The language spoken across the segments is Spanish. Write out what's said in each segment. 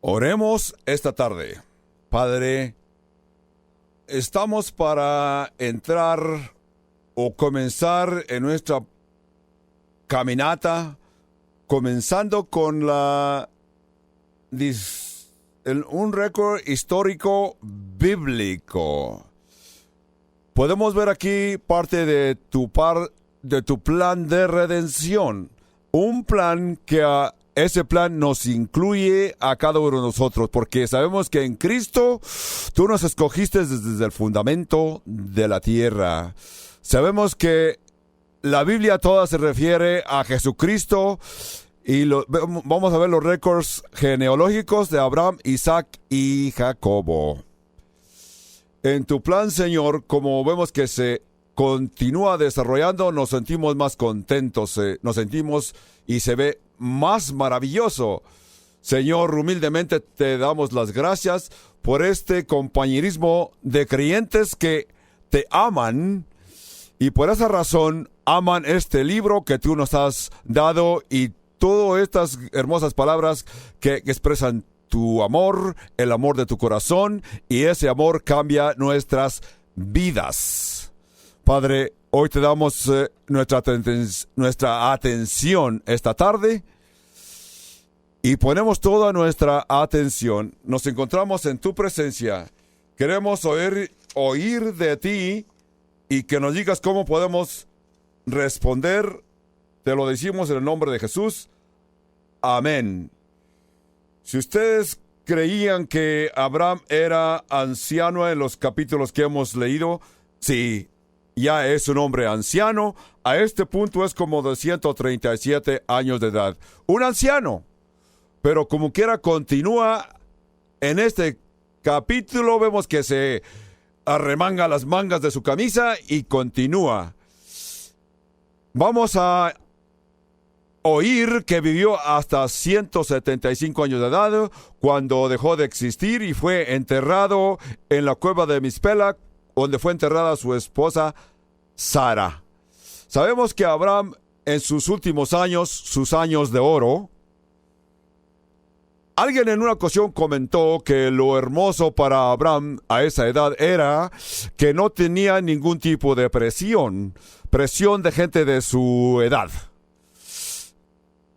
Oremos esta tarde. Padre, estamos para entrar o comenzar en nuestra caminata, comenzando con un récord histórico bíblico. Podemos ver aquí parte de tu plan de redención, un plan que ese plan nos incluye a cada uno de nosotros, porque sabemos que en Cristo tú nos escogiste desde el fundamento de la tierra. Sabemos que la Biblia toda se refiere a Jesucristo y vamos a ver los récords genealógicos de Abraham, Isaac y Jacobo. En tu plan, Señor, como vemos que se continúa desarrollando, nos sentimos más contentos, nos sentimos y se ve más maravilloso. Señor, humildemente te damos las gracias por este compañerismo de creyentes que te aman y por esa razón aman este libro que tú nos has dado y todas estas hermosas palabras que expresan tu amor, el amor de tu corazón, y ese amor cambia nuestras vidas. Padre, hoy te damos nuestra atención esta tarde y ponemos toda nuestra atención. Nos encontramos en tu presencia. Queremos oír de ti y que nos digas cómo podemos responder. Te lo decimos en el nombre de Jesús. Amén. Si ustedes creían que Abraham era anciano en los capítulos que hemos leído, sí, ya es un hombre anciano. A este punto es como de 137 años de edad. Un anciano. Pero como quiera continúa en este capítulo, vemos que se arremanga las mangas de su camisa y continúa. Vamos a oír que vivió hasta 175 años de edad cuando dejó de existir y fue enterrado en la cueva de Mispela, donde fue enterrada su esposa Sara. Sabemos que Abraham en sus últimos años, sus años de oro, alguien en una ocasión comentó que lo hermoso para Abraham a esa edad era que no tenía ningún tipo de presión de gente de su edad.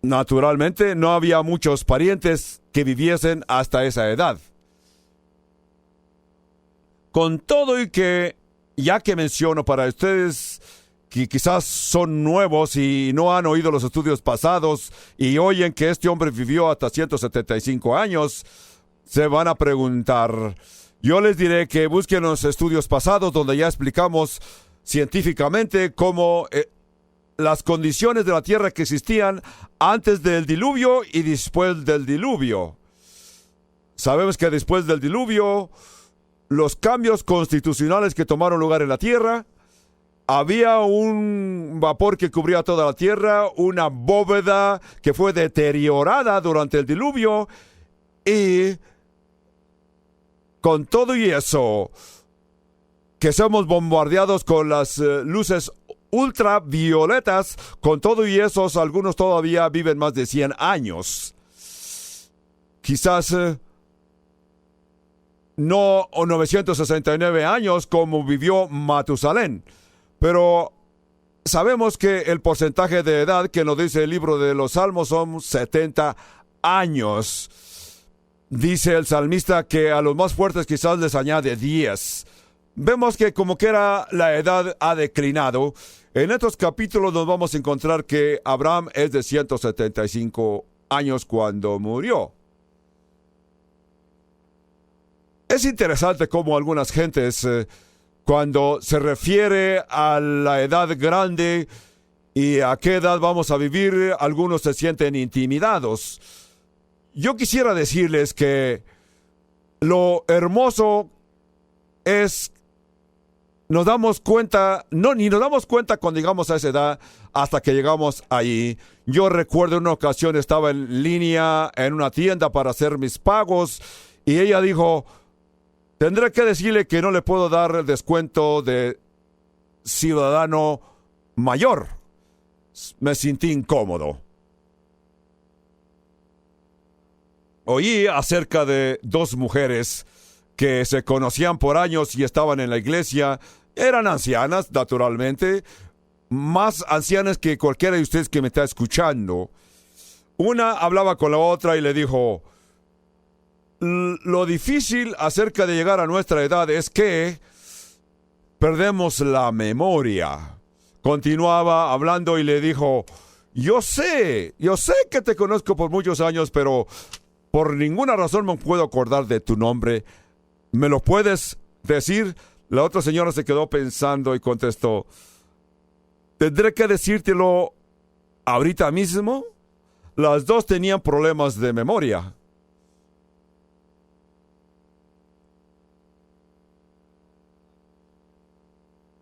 Naturalmente, no había muchos parientes que viviesen hasta esa edad. Con todo y que, ya que menciono para ustedes que quizás son nuevos y no han oído los estudios pasados y oyen que este hombre vivió hasta 175 años, se van a preguntar. Yo les diré que busquen los estudios pasados donde ya explicamos científicamente cómo las condiciones de la tierra que existían antes del diluvio y después del diluvio. Sabemos que después del diluvio, los cambios constitucionales que tomaron lugar en la tierra, había un vapor que cubría toda la tierra, una bóveda que fue deteriorada durante el diluvio, y con todo y eso, que somos bombardeados con las luces ultravioletas, con todo y eso, algunos todavía viven más de 100 años. Quizás no 969 años como vivió Matusalén. Pero sabemos que el porcentaje de edad que nos dice el libro de los Salmos son 70 años. Dice el salmista que a los más fuertes quizás les añade 10. Vemos que como quiera la edad ha declinado. En estos capítulos nos vamos a encontrar que Abraham es de 175 años cuando murió. Es interesante cómo algunas gentes cuando se refiere a la edad grande y a qué edad vamos a vivir, algunos se sienten intimidados. Yo quisiera decirles que lo hermoso es, nos damos cuenta, ni nos damos cuenta cuando llegamos a esa edad hasta que llegamos ahí. Yo recuerdo una ocasión estaba en línea en una tienda para hacer mis pagos y ella dijo: tendré que decirle que no le puedo dar el descuento de ciudadano mayor. Me sentí incómodo. Oí acerca de dos mujeres que se conocían por años y estaban en la iglesia. Eran ancianas, naturalmente, más ancianas que cualquiera de ustedes que me está escuchando. Una hablaba con la otra y le dijo: lo difícil acerca de llegar a nuestra edad es que perdemos la memoria. Continuaba hablando y le dijo: yo sé que te conozco por muchos años, pero por ninguna razón me puedo acordar de tu nombre. ¿Me lo puedes decir? La otra señora se quedó pensando y contestó: ¿tendré que decírtelo ahorita mismo? Las dos tenían problemas de memoria.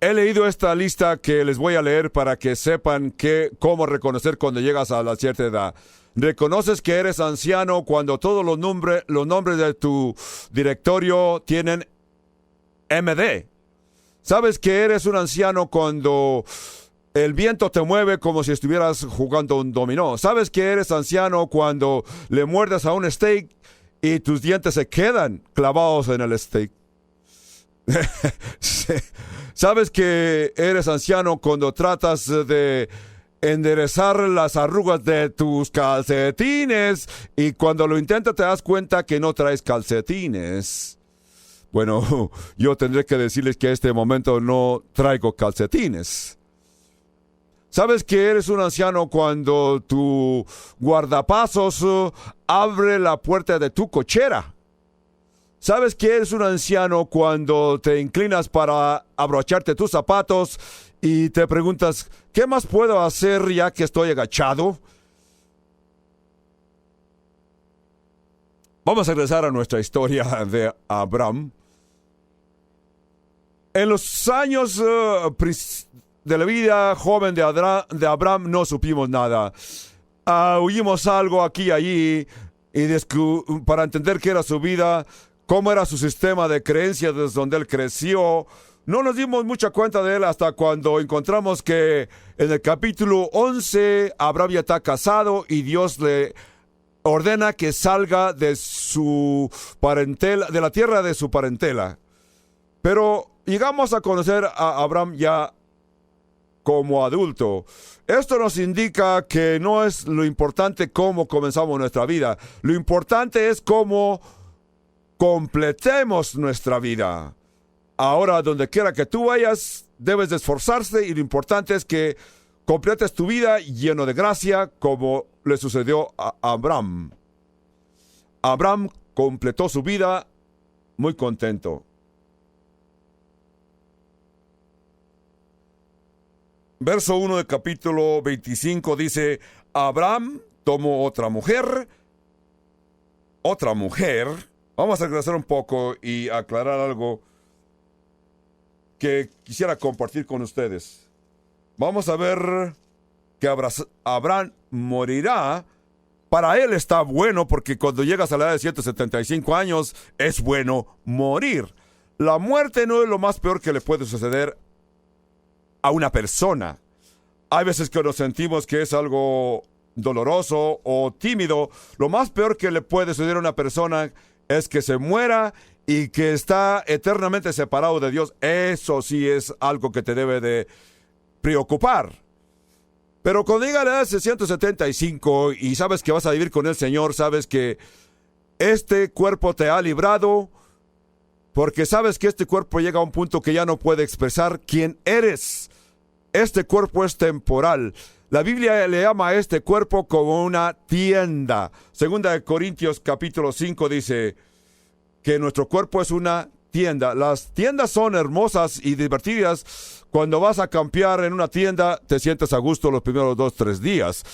He leído esta lista que les voy a leer para que sepan cómo reconocer cuando llegas a la cierta edad. Reconoces que eres anciano cuando todos los nombres de tu directorio tienen MD. Sabes que eres un anciano cuando el viento te mueve como si estuvieras jugando un dominó. Sabes que eres anciano cuando le muerdes a un steak y tus dientes se quedan clavados en el steak. Sí. Sabes que eres anciano cuando tratas de enderezar las arrugas de tus calcetines y cuando lo intentas te das cuenta que no traes calcetines. Bueno, yo tendré que decirles que en este momento no traigo calcetines. Sabes que eres un anciano cuando tu guardapasos abre la puerta de tu cochera. ¿Sabes que eres un anciano cuando te inclinas para abrocharte tus zapatos y te preguntas: ¿qué más puedo hacer ya que estoy agachado? Vamos a regresar a nuestra historia de Abraham. En los años de la vida joven de Abraham no supimos nada. Oímos algo aquí y allí para entender qué era su vida, cómo era su sistema de creencias desde donde él creció. No nos dimos mucha cuenta de él hasta cuando encontramos que en el capítulo 11 Abraham ya está casado y Dios le ordena que salga de su parentela, de la tierra de su parentela. Pero llegamos a conocer a Abraham ya como adulto. Esto nos indica que no es lo importante cómo comenzamos nuestra vida. Lo importante es cómo completemos nuestra vida. Ahora, donde quiera que tú vayas, debes de esforzarse y lo importante es que completes tu vida lleno de gracia, como le sucedió a Abraham. Abraham completó su vida muy contento. Verso 1 del capítulo 25 dice: Abraham tomó otra mujer. Vamos a regresar un poco y aclarar algo que quisiera compartir con ustedes. Vamos a ver que Abraham morirá. Para él está bueno, porque cuando llegas a la edad de 175 años, es bueno morir. La muerte no es lo más peor que le puede suceder a una persona. Hay veces que nos sentimos que es algo doloroso o tímido. Lo más peor que le puede suceder a una persona es que se muera y que está eternamente separado de Dios. Eso sí es algo que te debe de preocupar. Pero cuando llega a la edad de 175 y sabes que vas a vivir con el Señor, sabes que este cuerpo te ha librado, porque sabes que este cuerpo llega a un punto que ya no puede expresar quién eres. Este cuerpo es temporal. La Biblia le llama a este cuerpo como una tienda. Segunda de Corintios capítulo 5 dice que nuestro cuerpo es una tienda. Las tiendas son hermosas y divertidas. Cuando vas a campear en una tienda, te sientes a gusto los primeros 2-3 días.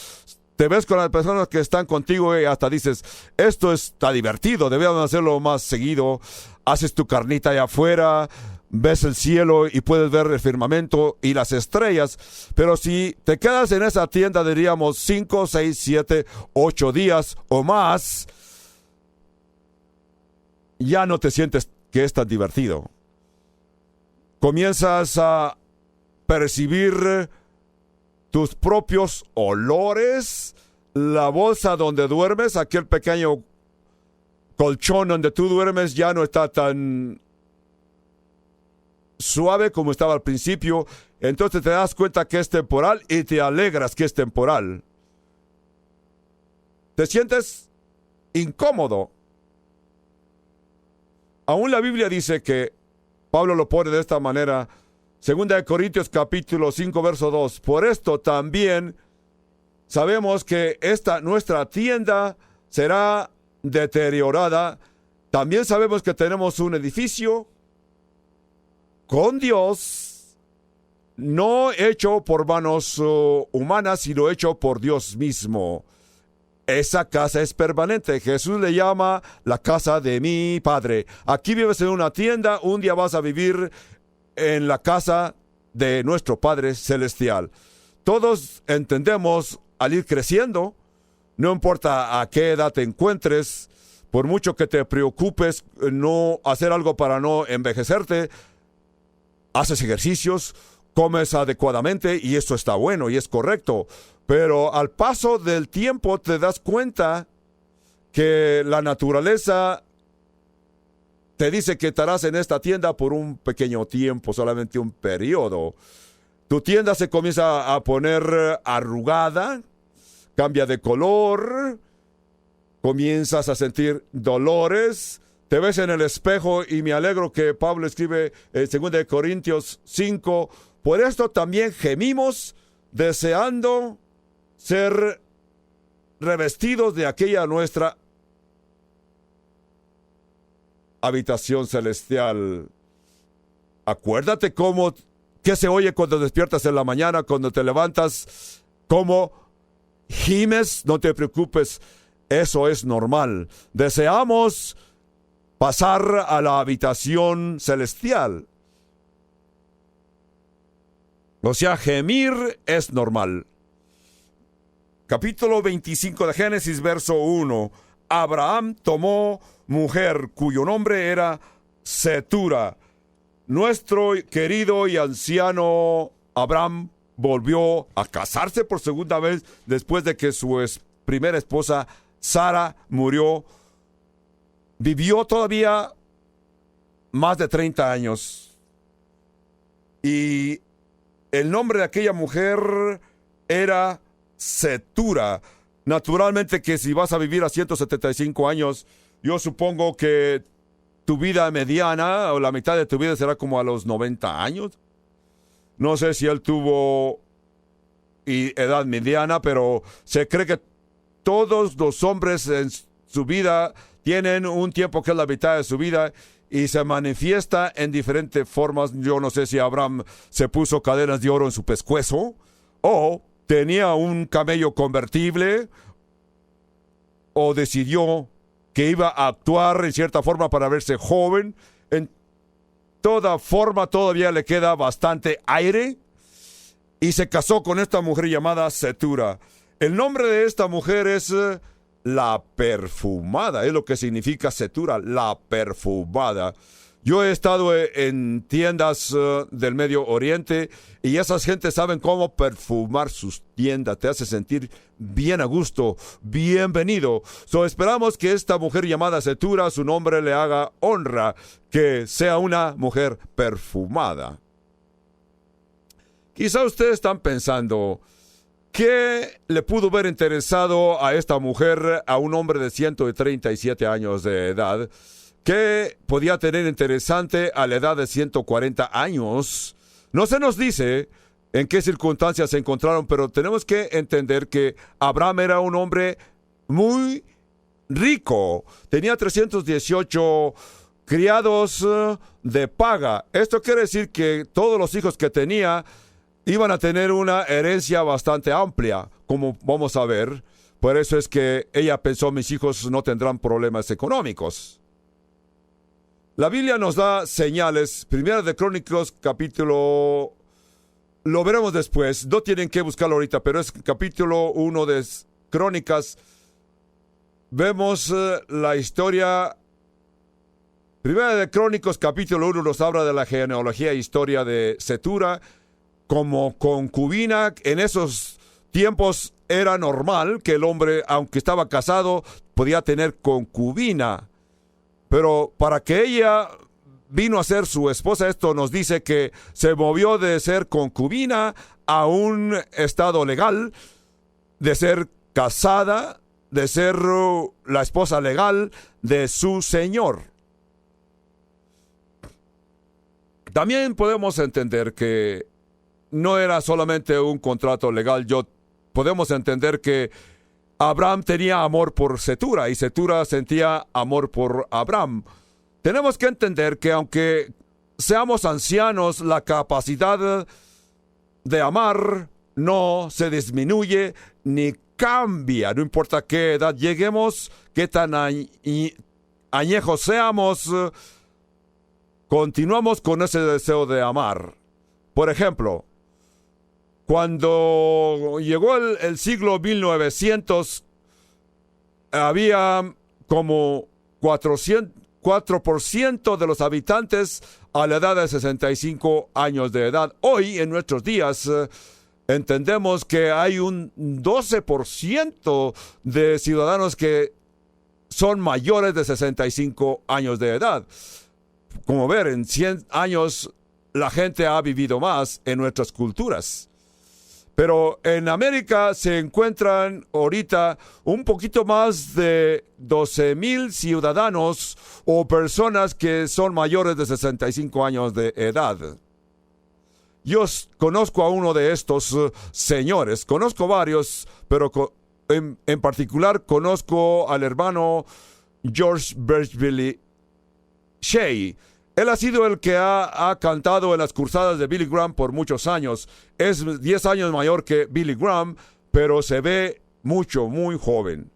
Te ves con las personas que están contigo y hasta dices: esto está divertido, debemos hacerlo más seguido. Haces tu carnita allá afuera, ves el cielo y puedes ver el firmamento y las estrellas. Pero si te quedas en esa tienda, diríamos 5, 6, 7, 8 días o más, ya no te sientes que es tan divertido. Comienzas a percibir tus propios olores, la bolsa donde duermes, aquel pequeño colchón donde tú duermes ya no está tan suave como estaba al principio. Entonces te das cuenta que es temporal y te alegras que es temporal. Te sientes incómodo. Aún la Biblia dice que, Pablo lo pone de esta manera, 2 Corintios capítulo 5, verso 2. Por esto también sabemos que nuestra tienda será deteriorada. También sabemos que tenemos un edificio con Dios, no hecho por manos humanas, sino hecho por Dios mismo. Esa casa es permanente. Jesús le llama la casa de mi Padre. Aquí vives en una tienda, un día vas a vivir en la casa de nuestro Padre Celestial. Todos entendemos al ir creciendo, no importa a qué edad te encuentres, por mucho que te preocupes no hacer algo para no envejecerte, haces ejercicios, comes adecuadamente y esto está bueno y es correcto. Pero al paso del tiempo te das cuenta que la naturaleza te dice que estarás en esta tienda por un pequeño tiempo, solamente un periodo. Tu tienda se comienza a poner arrugada, cambia de color, comienzas a sentir dolores, te ves en el espejo y me alegro que Pablo escribe en 2 Corintios 5, por esto también gemimos deseando ser revestidos de aquella nuestra habitación celestial. Acuérdate qué se oye cuando despiertas en la mañana, cuando te levantas, cómo gimes, no te preocupes, eso es normal. Deseamos pasar a la habitación celestial. O sea, gemir es normal. Capítulo 25 de Génesis, verso 1. Abraham tomó mujer cuyo nombre era Setura. Nuestro querido y anciano Abraham volvió a casarse por segunda vez después de que su primera esposa Sara murió. Vivió todavía más de 30 años. Y el nombre de aquella mujer era Setura. Naturalmente que si vas a vivir a 175 años, yo supongo que tu vida mediana o la mitad de tu vida será como a los 90 años. No sé si él tuvo edad mediana, pero se cree que todos los hombres en su vida tienen un tiempo que es la mitad de su vida y se manifiesta en diferentes formas. Yo no sé si Abraham se puso cadenas de oro en su pescuezo o tenía un camello convertible o decidió que iba a actuar en cierta forma para verse joven. En toda forma todavía le queda bastante aire y se casó con esta mujer llamada Setura. El nombre de esta mujer es la perfumada, es lo que significa Setura, la perfumada. Yo he estado en tiendas del Medio Oriente y esas gentes saben cómo perfumar sus tiendas. Te hace sentir bien a gusto, bienvenido. Esperamos que esta mujer llamada Setura, su nombre le haga honra, que sea una mujer perfumada. Quizá ustedes están pensando, ¿qué le pudo haber interesado a esta mujer, a un hombre de 137 años de edad? ¿Qué podía tener interesante a la edad de 140 años? No se nos dice en qué circunstancias se encontraron, pero tenemos que entender que Abraham era un hombre muy rico. Tenía 318 criados de paga. Esto quiere decir que todos los hijos que tenía iban a tener una herencia bastante amplia, como vamos a ver. Por eso es que ella pensó, mis hijos no tendrán problemas económicos. La Biblia nos da señales. Primera de Crónicas, capítulo... Lo veremos después. No tienen que buscarlo ahorita, pero es capítulo 1 de Crónicas. Vemos la historia. Primera de Crónicas, capítulo 1, nos habla de la genealogía e historia de Setura como concubina. En esos tiempos era normal que el hombre, aunque estaba casado, podía tener concubina. Pero para que ella vino a ser su esposa, esto nos dice que se movió de ser concubina a un estado legal, de ser casada, de ser la esposa legal de su señor. También podemos entender que no era solamente un contrato legal. Podemos entender que Abraham tenía amor por Setura y Setura sentía amor por Abraham. Tenemos que entender que aunque seamos ancianos, la capacidad de amar no se disminuye ni cambia. No importa qué edad lleguemos, qué tan añejos seamos, continuamos con ese deseo de amar. Por ejemplo, cuando llegó el siglo 1900, había como 4% de los habitantes a la edad de 65 años de edad. Hoy, en nuestros días, entendemos que hay un 12% de ciudadanos que son mayores de 65 años de edad. Como ver, en 100 años la gente ha vivido más en nuestras culturas. Pero en América se encuentran ahorita un poquito más de 12,000 ciudadanos o personas que son mayores de 65 años de edad. Yo conozco a uno de estos señores, conozco varios, pero en particular conozco al hermano George Beverly Shea. Él ha sido el que ha cantado en las cruzadas de Billy Graham por muchos años. Es 10 años mayor que Billy Graham, pero se ve muy joven.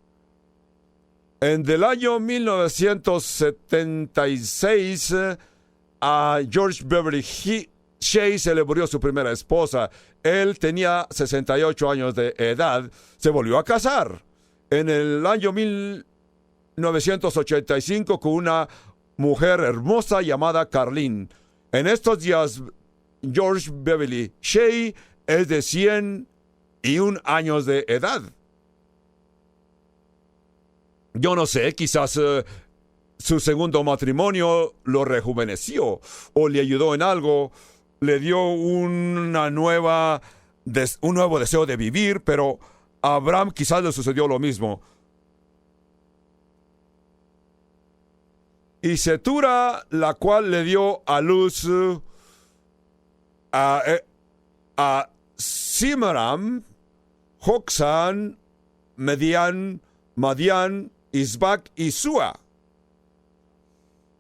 En el año 1976, a George Beverly Shea se le murió su primera esposa. Él tenía 68 años de edad. Se volvió a casar en el año 1985 con una mujer hermosa llamada Carlene. En estos días, George Beverly Shea es de 101 años de edad. Yo no sé, quizás su segundo matrimonio lo rejuveneció o le ayudó en algo, le dio un nuevo deseo de vivir, pero a Abraham quizás le sucedió lo mismo. Y Setura, la cual le dio a luz a Simram, Joksán, Medián, Madián, Isbac y Sua.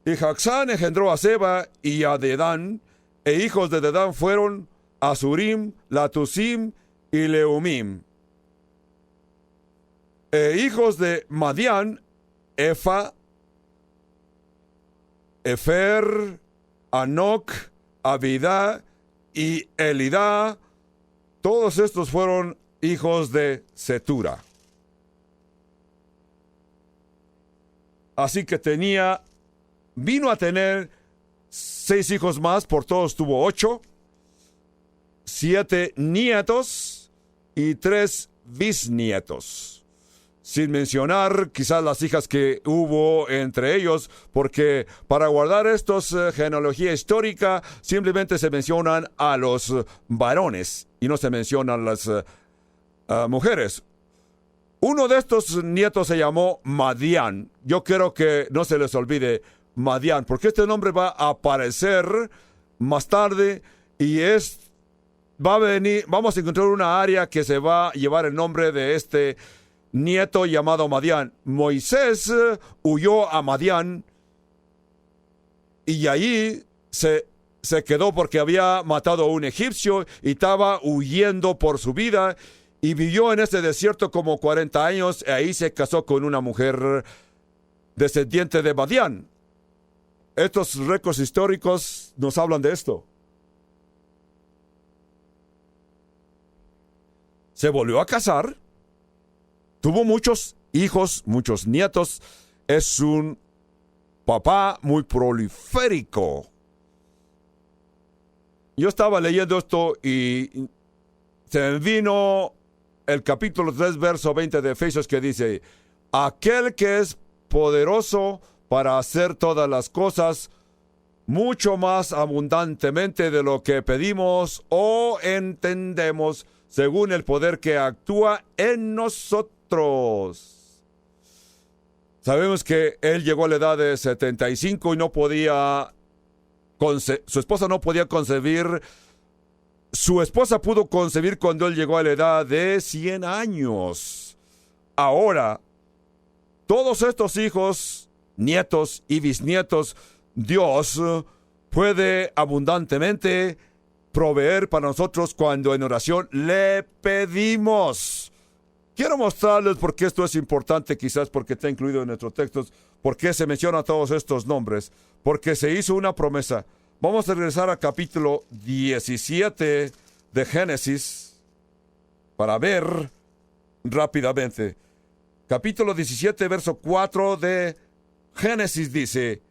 Y Joksán engendró a Seba y a Dedán, e hijos de Dedán fueron Asurim, Latusim y Leumim. E hijos de Madián, Efa, Efer, Anoc, Abidá y Elidá. Todos estos fueron hijos de Setura. Así que vino a tener 6 hijos más, por todos tuvo 8, 7 nietos y 3 bisnietos. Sin mencionar quizás las hijas que hubo entre ellos, porque para guardar estos genealogía histórica simplemente se mencionan a los varones y no se mencionan las mujeres. Uno de estos nietos se llamó Madián. Yo quiero que no se les olvide Madián, porque este nombre va a aparecer más tarde y vamos a encontrar una área que se va a llevar el nombre de este nieto llamado Madián. Moisés huyó a Madián y allí se quedó porque había matado a un egipcio y estaba huyendo por su vida y vivió en ese desierto como 40 años y ahí se casó con una mujer descendiente de Madián. Estos récords históricos nos hablan de esto. Se volvió a casar. Tuvo muchos hijos, muchos nietos. Es un papá muy proliférico. Yo estaba leyendo esto y se me vino el capítulo 3, verso 20 de Efesios que dice: aquel que es poderoso para hacer todas las cosas mucho más abundantemente de lo que pedimos o entendemos, según el poder que actúa en nosotros. Sabemos que él llegó a la edad de 75 y no podía, su esposa no podía concebir. Su esposa pudo concebir cuando él llegó a la edad de 100 años. Ahora, todos estos hijos, nietos y bisnietos, Dios puede abundantemente proveer para nosotros cuando en oración le pedimos. Quiero mostrarles por qué esto es importante, quizás porque está incluido en nuestros textos, por qué se mencionan todos estos nombres, porque se hizo una promesa. Vamos a regresar al capítulo 17 de Génesis para ver rápidamente. Capítulo 17, verso 4 de Génesis dice: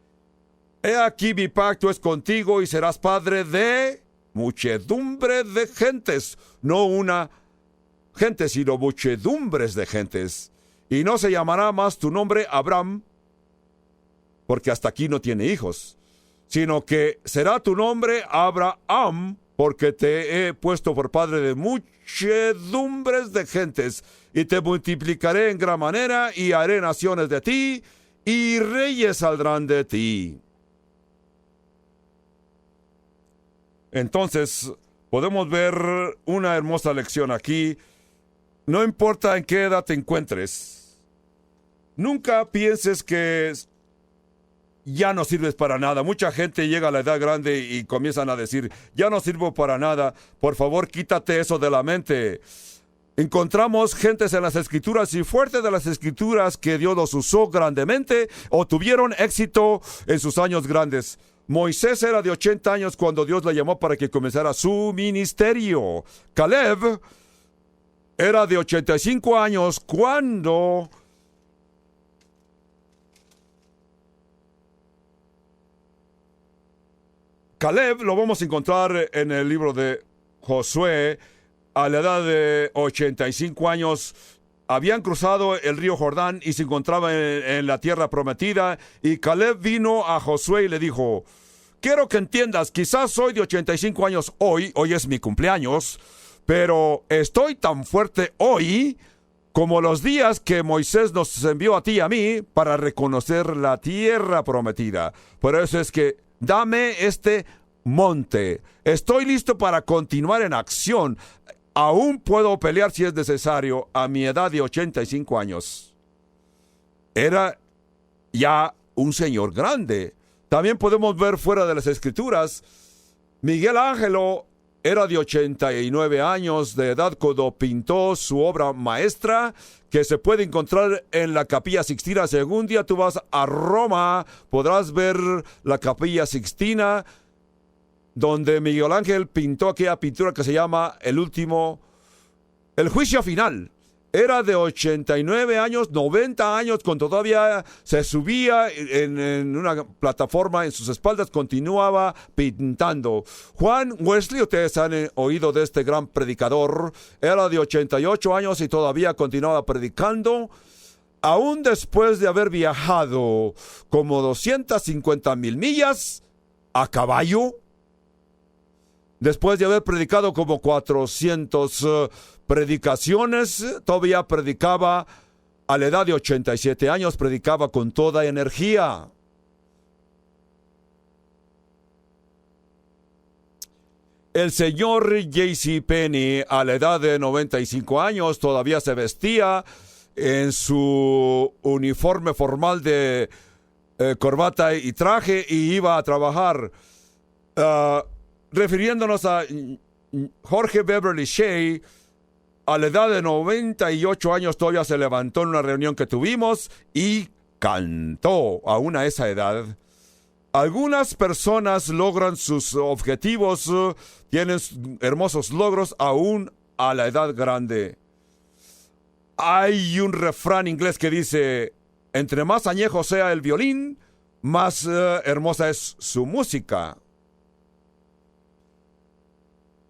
He aquí mi pacto es contigo y serás padre de muchedumbre de gentes, no una gente, sino muchedumbres de gentes. Y no se llamará más tu nombre Abraham, porque hasta aquí no tiene hijos, sino que será tu nombre Abraham, porque te he puesto por padre de muchedumbres de gentes, y te multiplicaré en gran manera, y haré naciones de ti, y reyes saldrán de ti. Entonces, podemos ver una hermosa lección aquí. No importa en qué edad te encuentres, nunca pienses que ya no sirves para nada. Mucha gente llega a la edad grande y comienzan a decir: ya no sirvo para nada. Por favor, quítate eso de la mente. Encontramos gentes en las Escrituras y fuerte de las Escrituras que Dios los usó grandemente o tuvieron éxito en sus años grandes. Moisés era de 80 años cuando Dios le llamó para que comenzara su ministerio. Caleb era de 85 años cuando Caleb lo vamos a encontrar en el libro de Josué. A la edad de 85 años habían cruzado el río Jordán y se encontraban en la tierra prometida. Y Caleb vino a Josué y le dijo: quiero que entiendas, quizás soy de 85 años hoy es mi cumpleaños, pero estoy tan fuerte hoy como los días que Moisés nos envió a ti y a mí para reconocer la tierra prometida. Por eso es que dame este monte. Estoy listo para continuar en acción. Aún puedo pelear si es necesario a mi edad de 85 años. Era ya un señor grande. También podemos ver fuera de las Escrituras, Miguel Ángelo era de 89 años de edad cuando pintó su obra maestra, que se puede encontrar en la Capilla Sixtina. Si algún día tú vas a Roma, podrás ver la Capilla Sixtina, donde Miguel Ángel pintó aquella pintura que se llama El Juicio Final. Era de 89 años, 90 años, cuando todavía se subía en una plataforma en sus espaldas, continuaba pintando. Juan Wesley, ustedes han oído de este gran predicador, era de 88 años y todavía continuaba predicando, aún después de haber viajado como 250,000 millas a caballo. Después de haber predicado como 400 predicaciones, todavía predicaba a la edad de 87 años, predicaba con toda energía. El señor J.C. Penney, a la edad de 95 años, todavía se vestía en su uniforme formal de corbata y traje y iba a trabajar. Refiriéndonos a Jorge Beverly Shea, a la edad de 98 años todavía se levantó en una reunión que tuvimos y cantó aún a esa edad. Algunas personas logran sus objetivos, tienen hermosos logros aún a la edad grande. Hay un refrán inglés que dice: entre más añejo sea el violín, más hermosa es su música.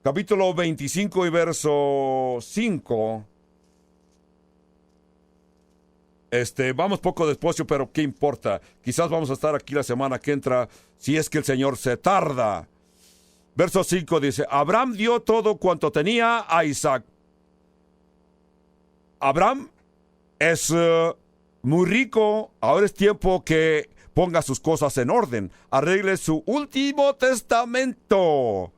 Capítulo 25 y verso 5. Vamos poco despacio, pero ¿qué importa? Quizás vamos a estar aquí la semana que entra, si es que el Señor se tarda. Verso 5 dice, Abraham dio todo cuanto tenía a Isaac. Abraham es muy rico. Ahora es tiempo que ponga sus cosas en orden. Arregle su último testamento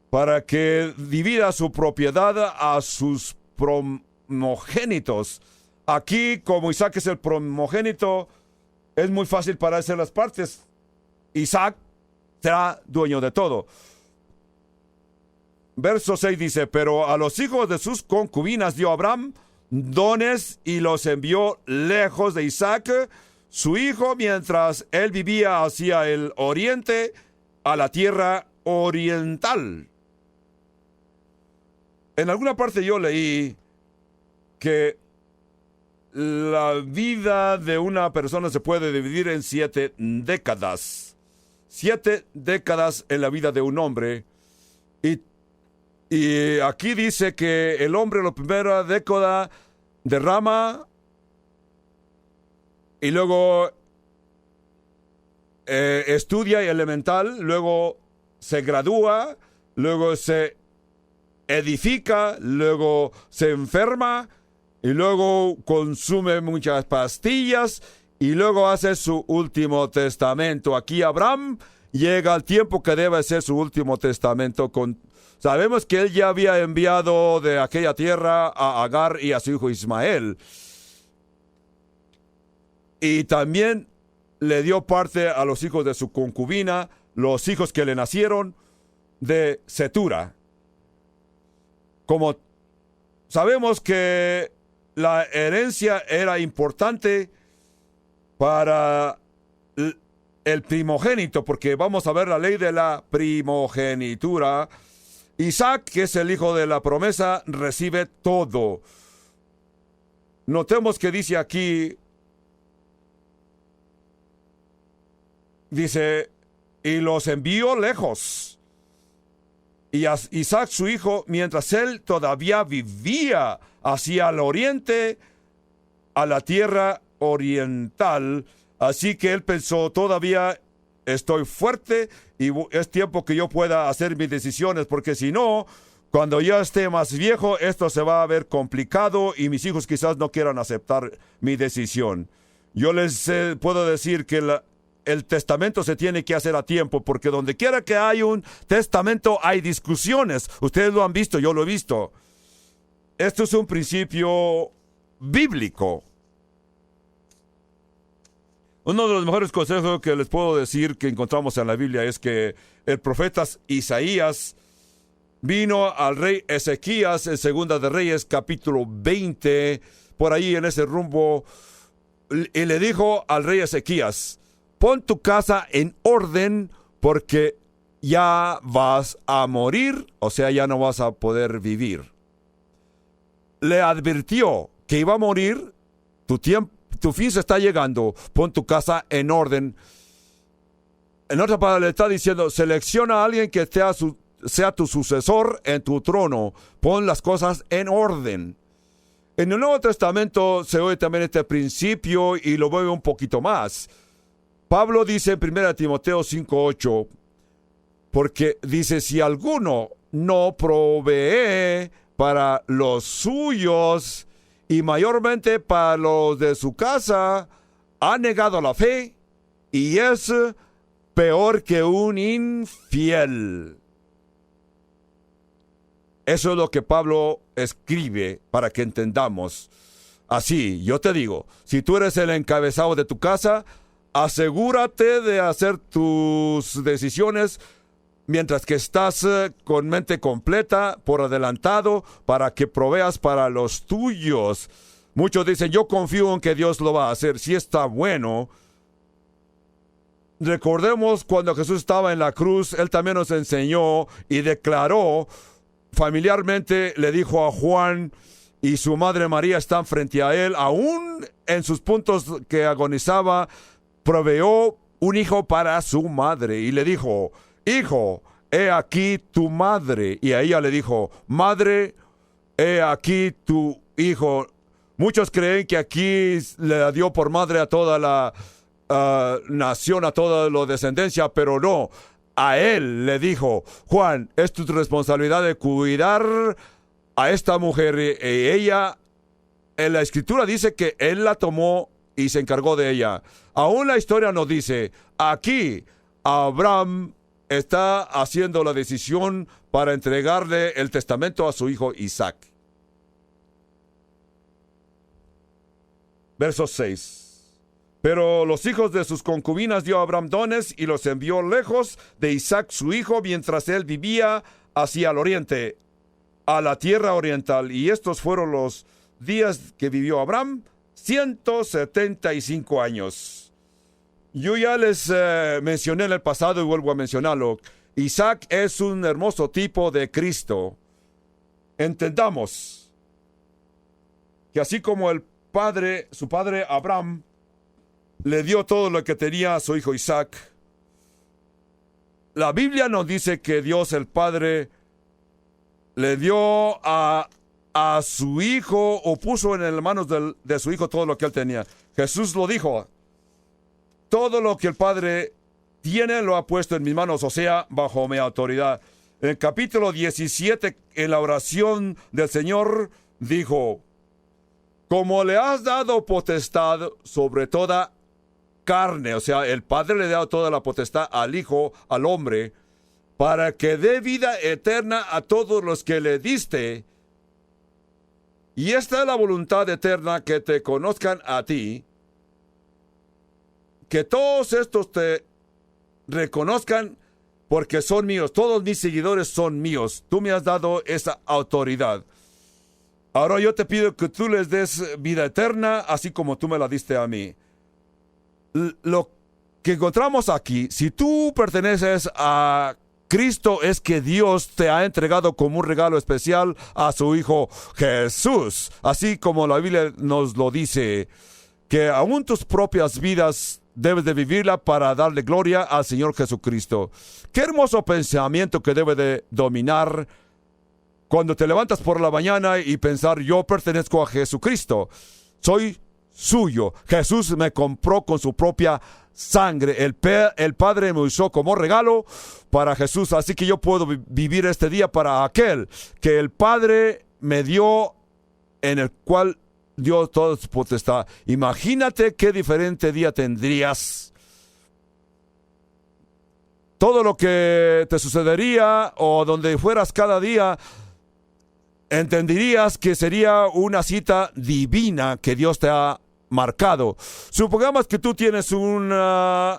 para que divida su propiedad a sus primogénitos. Aquí, como Isaac es el primogénito, es muy fácil para hacer las partes. Isaac será dueño de todo. Verso 6 dice, pero a los hijos de sus concubinas dio Abraham dones y los envió lejos de Isaac, su hijo, mientras él vivía hacia el oriente, a la tierra oriental. En alguna parte yo leí que la vida de una persona se puede dividir en 7 décadas. 7 décadas en la vida de un hombre. Y aquí dice que el hombre en la primera década derrama y luego estudia elemental, luego se gradúa, luego se edifica, luego se enferma y luego consume muchas pastillas y luego hace su último testamento. Aquí Abraham llega al tiempo que debe ser su último testamento. Sabemos que él ya había enviado de aquella tierra a Agar y a su hijo Ismael. Y también le dio parte a los hijos de su concubina, los hijos que le nacieron de Cetura. Como sabemos que la herencia era importante para el primogénito, porque vamos a ver la ley de la primogenitura. Isaac, que es el hijo de la promesa, recibe todo. Notemos que dice aquí, dice, y los envió lejos. Y a Isaac, su hijo, mientras él todavía vivía hacia el oriente, a la tierra oriental. Así que él pensó, todavía estoy fuerte y es tiempo que yo pueda hacer mis decisiones, porque si no, cuando ya esté más viejo, esto se va a ver complicado y mis hijos quizás no quieran aceptar mi decisión. Yo les puedo decir que el testamento se tiene que hacer a tiempo, porque donde quiera que hay un testamento hay discusiones. Ustedes lo han visto, yo lo he visto. Esto es un principio bíblico. Uno de los mejores consejos que les puedo decir que encontramos en la Biblia es que el profeta Isaías vino al rey Ezequías en Segunda de Reyes, capítulo 20, por ahí en ese rumbo, y le dijo al rey Ezequías, pon tu casa en orden porque ya vas a morir, o sea, ya no vas a poder vivir. Le advirtió que iba a morir, tu fin se está llegando, pon tu casa en orden. En otra palabra, le está diciendo, selecciona a alguien que sea tu sucesor en tu trono, pon las cosas en orden. En el Nuevo Testamento se oye también este principio y lo veo un poquito más. Pablo dice en 1 Timoteo 5:8, porque dice, si alguno no provee para los suyos y mayormente para los de su casa, ha negado la fe y es peor que un infiel. Eso es lo que Pablo escribe para que entendamos. Así, yo te digo, si tú eres el encabezado de tu casa, asegúrate de hacer tus decisiones mientras que estás con mente completa, por adelantado, para que proveas para los tuyos. Muchos dicen, yo confío en que Dios lo va a hacer. Si está bueno. Recordemos cuando Jesús estaba en la cruz, Él también nos enseñó y declaró, familiarmente le dijo a Juan, y su madre María están frente a Él, aún en sus puntos que agonizaba, proveyó un hijo para su madre y le dijo, hijo, he aquí tu madre. Y a ella le dijo, madre, he aquí tu hijo. Muchos creen que aquí le dio por madre a toda la nación, a toda la descendencia, pero no. A él le dijo: Juan, es tu responsabilidad de cuidar a esta mujer. Y ella, en la escritura dice que él la tomó y se encargó de ella. Aún la historia nos dice, aquí Abraham está haciendo la decisión para entregarle el testamento a su hijo Isaac. Verso 6. Pero los hijos de sus concubinas dio a Abraham dones y los envió lejos de Isaac su hijo, mientras él vivía hacia el oriente, a la tierra oriental. Y estos fueron los días que vivió Abraham, 175 años. Yo ya les mencioné en el pasado y vuelvo a mencionarlo. Isaac es un hermoso tipo de Cristo. Entendamos que así como su padre Abraham le dio todo lo que tenía a su hijo Isaac, la Biblia nos dice que Dios el Padre le dio a su hijo, o puso en las manos de su hijo todo lo que él tenía. Jesús lo dijo: todo lo que el Padre tiene lo ha puesto en mis manos, o sea, bajo mi autoridad. En el capítulo 17, en la oración del Señor, dijo: como le has dado potestad sobre toda carne, o sea, el Padre le da toda la potestad al Hijo, al hombre, para que dé vida eterna a todos los que le diste. Y esta es la voluntad eterna, que te conozcan a ti, que todos estos te reconozcan, porque son míos. Todos mis seguidores son míos. Tú me has dado esa autoridad. Ahora yo te pido que tú les des vida eterna, así como tú me la diste a mí. Lo que encontramos aquí, si tú perteneces a Cristo, es que Dios te ha entregado como un regalo especial a su Hijo Jesús. Así como la Biblia nos lo dice, que aún tus propias vidas debes de vivirla para darle gloria al Señor Jesucristo. Qué hermoso pensamiento que debe de dominar cuando te levantas por la mañana y pensar: yo pertenezco a Jesucristo, soy suyo. Jesús me compró con su propia sangre. El Padre me usó como regalo para Jesús, así que yo puedo vivir este día para aquel que el Padre me dio, en el cual dio toda su potestad. Imagínate qué diferente día tendrías. Todo lo que te sucedería, o donde fueras cada día, entenderías que sería una cita divina que Dios te ha marcado. Supongamos que tú tienes un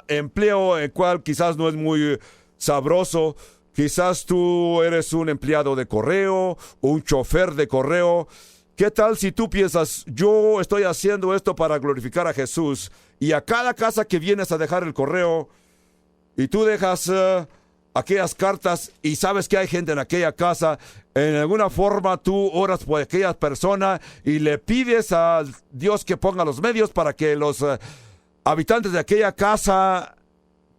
empleo el cual quizás no es muy sabroso. Quizás tú eres un empleado de correo, un chofer de correo. ¿Qué tal si tú piensas: yo estoy haciendo esto para glorificar a Jesús, y a cada casa que vienes a dejar el correo y tú dejas aquellas cartas y sabes que hay gente en aquella casa, en alguna forma tú oras por aquella persona y le pides a Dios que ponga los medios para que los habitantes de aquella casa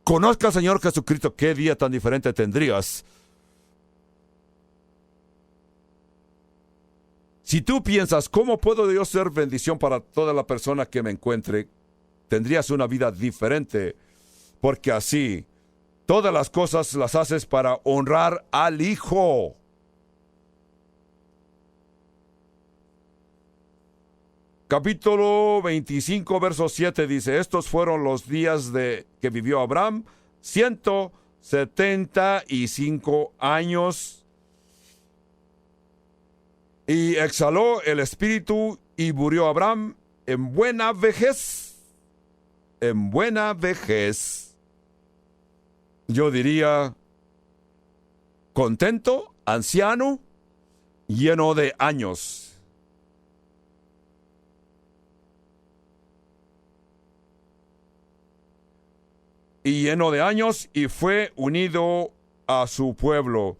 conozcan al Señor Jesucristo? ¿Qué día tan diferente tendrías? Si tú piensas: ¿cómo puedo yo ser bendición para toda la persona que me encuentre?, tendrías una vida diferente, porque así todas las cosas las haces para honrar al Hijo. Capítulo 25, verso 7 dice: estos fueron los días que vivió Abraham, 175 años. Y exhaló el espíritu y murió Abraham en buena vejez. En buena vejez. Yo diría contento, anciano, lleno de años. Y lleno de años, y fue unido a su pueblo.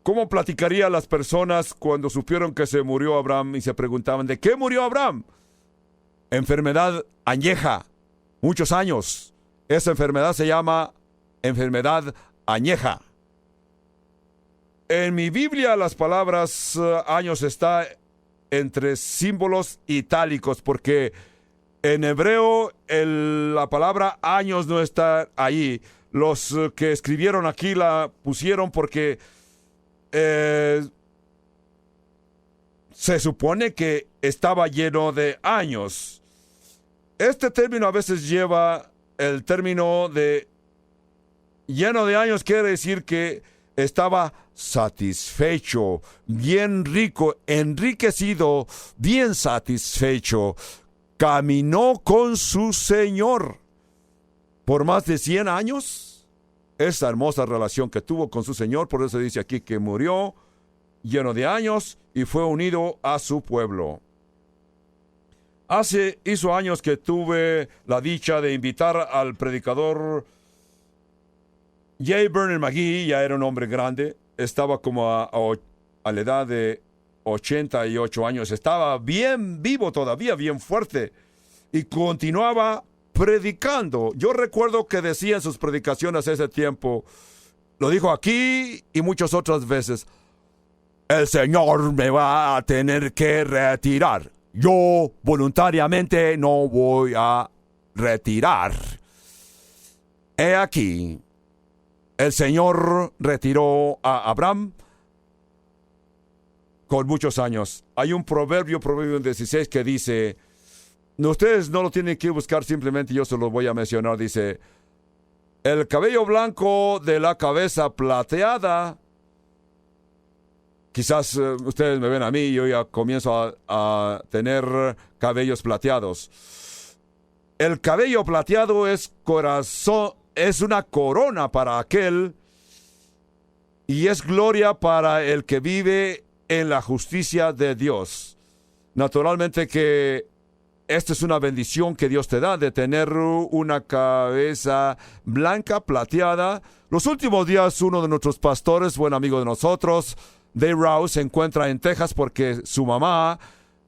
¿Cómo platicarían las personas cuando supieron que se murió Abraham y se preguntaban: ¿de qué murió Abraham? Enfermedad añeja, muchos años. Esa enfermedad se llama enfermedad añeja. En mi Biblia las palabras años está entre símbolos itálicos, porque en hebreo la palabra años no está ahí. Los que escribieron aquí la pusieron porque se supone que estaba lleno de años. Este término a veces lleva el término de lleno de años, quiere decir que estaba satisfecho, bien rico, enriquecido, bien satisfecho. Caminó con su Señor por más de 100 años. Esa hermosa relación que tuvo con su Señor, por eso dice aquí que murió lleno de años y fue unido a su pueblo. Hizo años que tuve la dicha de invitar al predicador J. Vernon McGee. Ya era un hombre grande, estaba como a la edad de 88 años, estaba bien vivo todavía, bien fuerte, y continuaba predicando. Yo recuerdo que decía en sus predicaciones ese tiempo, lo dijo aquí y muchas otras veces: el Señor me va a tener que retirar. Yo voluntariamente no voy a retirar. He aquí, el Señor retiró a Abraham con muchos años. Hay un proverbio 16 que dice, ustedes no lo tienen que buscar, simplemente yo se lo voy a mencionar. Dice, el cabello blanco de la cabeza plateada. Quizás ustedes me ven a mí, yo ya comienzo a tener cabellos plateados. El cabello plateado es una corona para aquel, y es gloria para el que vive en la justicia de Dios. Naturalmente que esta es una bendición que Dios te da, de tener una cabeza blanca, plateada. Los últimos días, uno de nuestros pastores, buen amigo de nosotros, Dave Rouse, se encuentra en Texas porque su mamá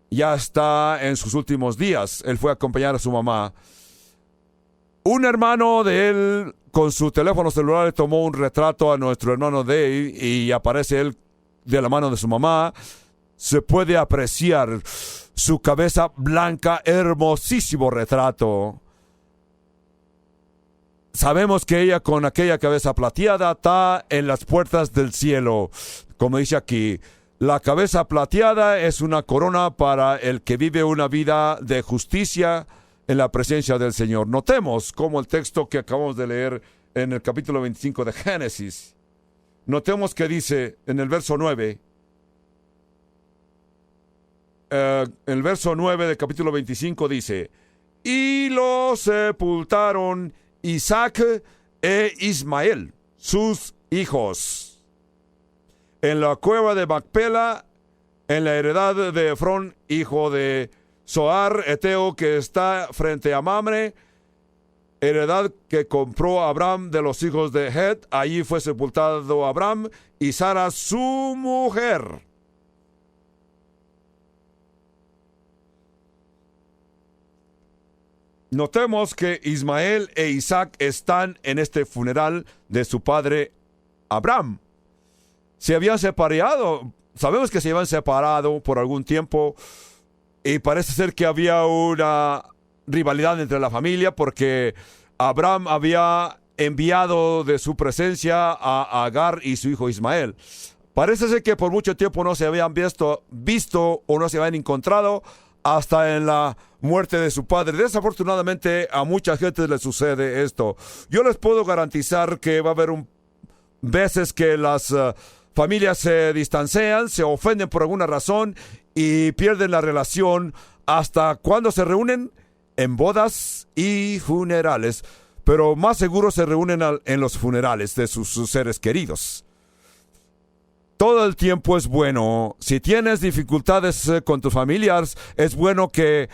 ya está en sus últimos días. Él fue a acompañar a su mamá. Un hermano de él, con su teléfono celular, le tomó un retrato a nuestro hermano Dave y aparece él de la mano de su mamá. Se puede apreciar su cabeza blanca, hermosísimo retrato. Sabemos que ella, con aquella cabeza plateada, está en las puertas del cielo. Como dice aquí, la cabeza plateada es una corona para el que vive una vida de justicia en la presencia del Señor. Notemos como el texto que acabamos de leer en el capítulo 25 de Génesis. Notemos que dice en el verso 9, el verso 9 del capítulo 25 dice, y lo sepultaron Isaac e Ismael, sus hijos, en la cueva de Macpela, en la heredad de Efrón, hijo de Zoar, Eteo, que está frente a Mamre, heredad que compró Abraham de los hijos de Het. Allí fue sepultado Abraham y Sara, su mujer. Notemos que Ismael e Isaac están en este funeral de su padre Abraham. Se habían separado, sabemos que se habían separado por algún tiempo, y parece ser que había una rivalidad entre la familia porque Abraham había enviado de su presencia a Agar y su hijo Ismael. Parece ser que por mucho tiempo no se habían visto o no se habían encontrado hasta en la muerte de su padre. Desafortunadamente a mucha gente le sucede esto. Yo les puedo garantizar que va a haber veces que las familias se distancian, se ofenden por alguna razón y pierden la relación hasta cuando se reúnen en bodas y funerales. Pero más seguro se reúnen en los funerales de sus seres queridos. Todo el tiempo es bueno. Si tienes dificultades con tus familiares, es bueno que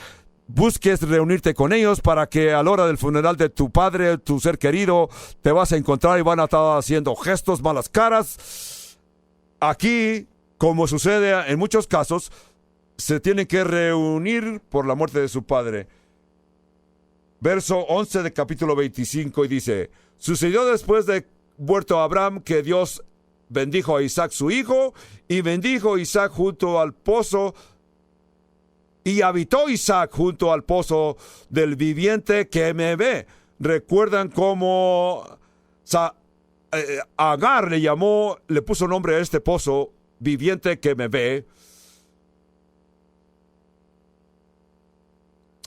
busques reunirte con ellos para que a la hora del funeral de tu padre, tu ser querido, te vas a encontrar y van a estar haciendo gestos, malas caras. Aquí, como sucede en muchos casos, se tienen que reunir por la muerte de su padre. Verso 11 del capítulo 25 y dice, sucedió después de muerto Abraham que Dios bendijo a Isaac su hijo, y bendijo Isaac junto al pozo Y habitó Isaac junto al pozo del viviente que me ve. ¿Recuerdan cómo Agar le puso nombre a este pozo, viviente que me ve?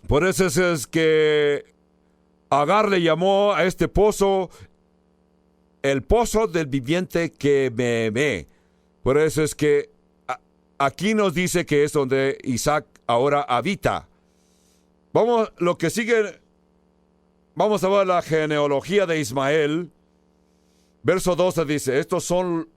Por eso es que Agar le llamó a este pozo el pozo del viviente que me ve. Por eso es que aquí nos dice que es donde Isaac ahora habita. Lo que sigue, vamos a ver la genealogía de Ismael. Verso 12 dice, estos son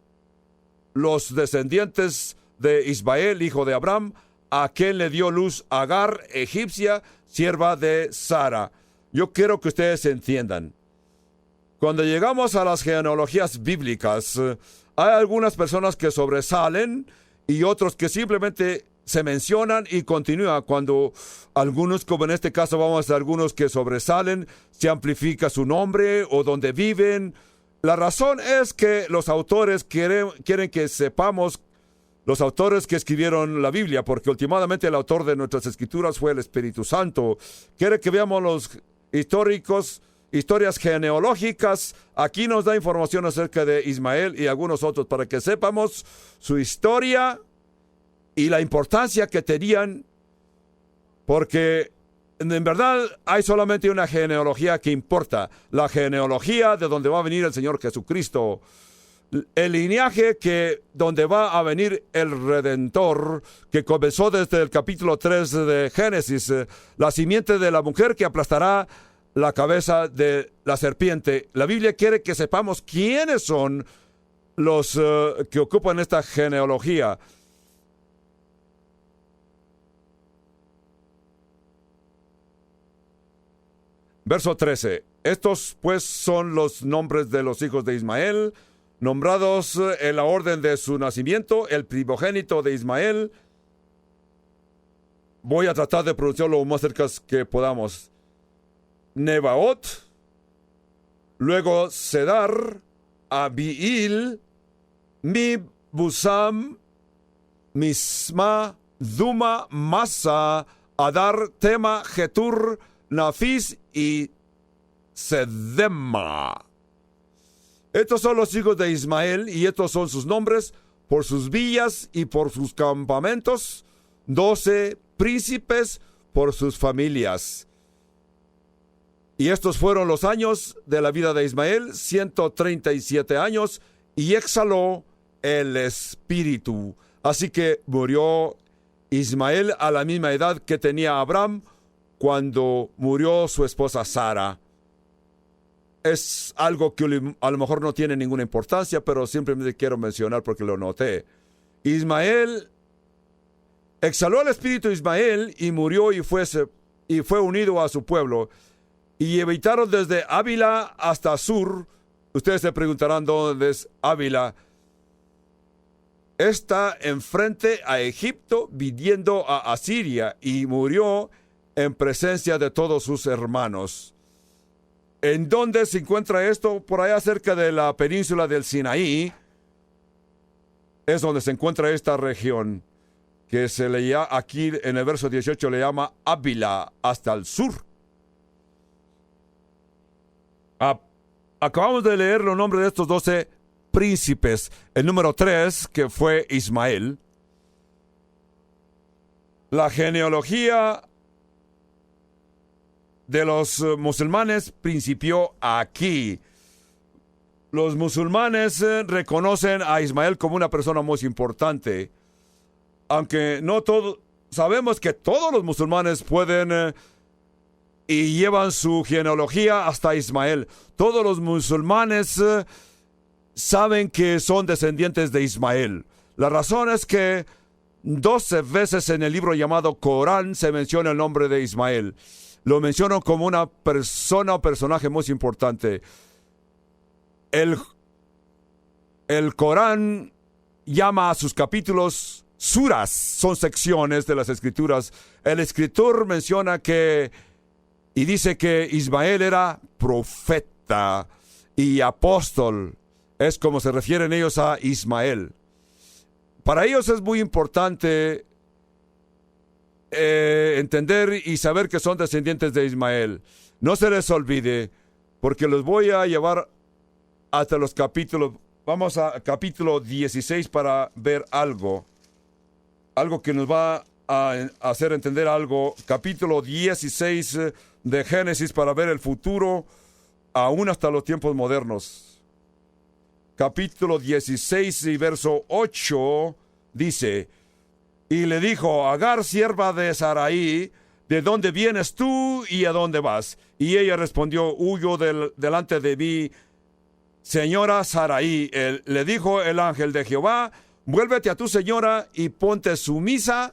los descendientes de Ismael, hijo de Abraham, a quien le dio luz Agar, egipcia, sierva de Sara. Yo quiero que ustedes entiendan. Cuando llegamos a las genealogías bíblicas, hay algunas personas que sobresalen y otros que simplemente se mencionan y continúan. Cuando algunos, como en este caso vamos a algunos que sobresalen, se amplifica su nombre o donde viven. La razón es que los autores quieren que sepamos, los autores que escribieron la Biblia, porque últimamente el autor de nuestras escrituras fue el Espíritu Santo. Quiere que veamos los historias genealógicas. Aquí nos da información acerca de Ismael y algunos otros para que sepamos su historia y la importancia que tenían, porque en verdad hay solamente una genealogía que importa, la genealogía de donde va a venir el Señor Jesucristo, el linaje donde va a venir el Redentor, que comenzó desde el capítulo 3 de Génesis, la simiente de la mujer que aplastará la cabeza de la serpiente. La Biblia quiere que sepamos quiénes son los que ocupan esta genealogía. Verso 13. Estos pues son los nombres de los hijos de Ismael, nombrados en la orden de su nacimiento, el primogénito de Ismael. Voy a tratar de pronunciarlo lo más cerca que podamos. Nebaot, luego Sedar, Abiil, Mibusam, Misma, Duma, Masa, Adar, Tema, Getur, Nafis y Sedema. Estos son los hijos de Ismael y estos son sus nombres por sus villas y por sus campamentos, 12 príncipes por sus familias. Y estos fueron los años de la vida de Ismael, 137 años, y exhaló el espíritu. Así que murió Ismael a la misma edad que tenía Abraham cuando murió su esposa Sara. Es algo que a lo mejor no tiene ninguna importancia, pero simplemente quiero mencionar porque lo noté. Ismael exhaló el espíritu de Ismael y murió y fue unido a su pueblo. Y habitaron desde Ávila hasta Sur. Ustedes se preguntarán dónde es Ávila. Está enfrente a Egipto, viniendo a Asiria, y murió en presencia de todos sus hermanos. ¿En dónde se encuentra esto? Por allá cerca de la península del Sinaí. Es donde se encuentra esta región, que se le llama, aquí en el verso 18 le llama Ávila, hasta el sur. Acabamos de leer los nombres de estos 12 príncipes. El número 3, que fue Ismael. La genealogía de los musulmanes principió aquí. Los musulmanes reconocen a Ismael como una persona muy importante. Aunque no todos, sabemos que todos los musulmanes pueden y llevan su genealogía hasta Ismael. Todos los musulmanes saben que son descendientes de Ismael. La razón es que 12 veces en el libro llamado Corán se menciona el nombre de Ismael. Lo mencionan como una persona o personaje muy importante. El Corán llama a sus capítulos suras, son secciones de las escrituras. El escritor menciona y dice que Ismael era profeta y apóstol. Es como se refieren ellos a Ismael. Para ellos es muy importante entender y saber que son descendientes de Ismael. No se les olvide, porque los voy a llevar hasta los capítulos. Vamos a capítulo 16 para ver algo que nos va a hacer entender algo. Capítulo 16 de Génesis para ver el futuro, aún hasta los tiempos modernos. Capítulo 16 y verso 8 dice: y le dijo: Agar, sierva de Sarai, ¿de dónde vienes tú y a dónde vas? Y ella respondió: huyo delante de mí, señora Sarai. Le dijo el ángel de Jehová: vuélvete a tu señora y ponte sumisa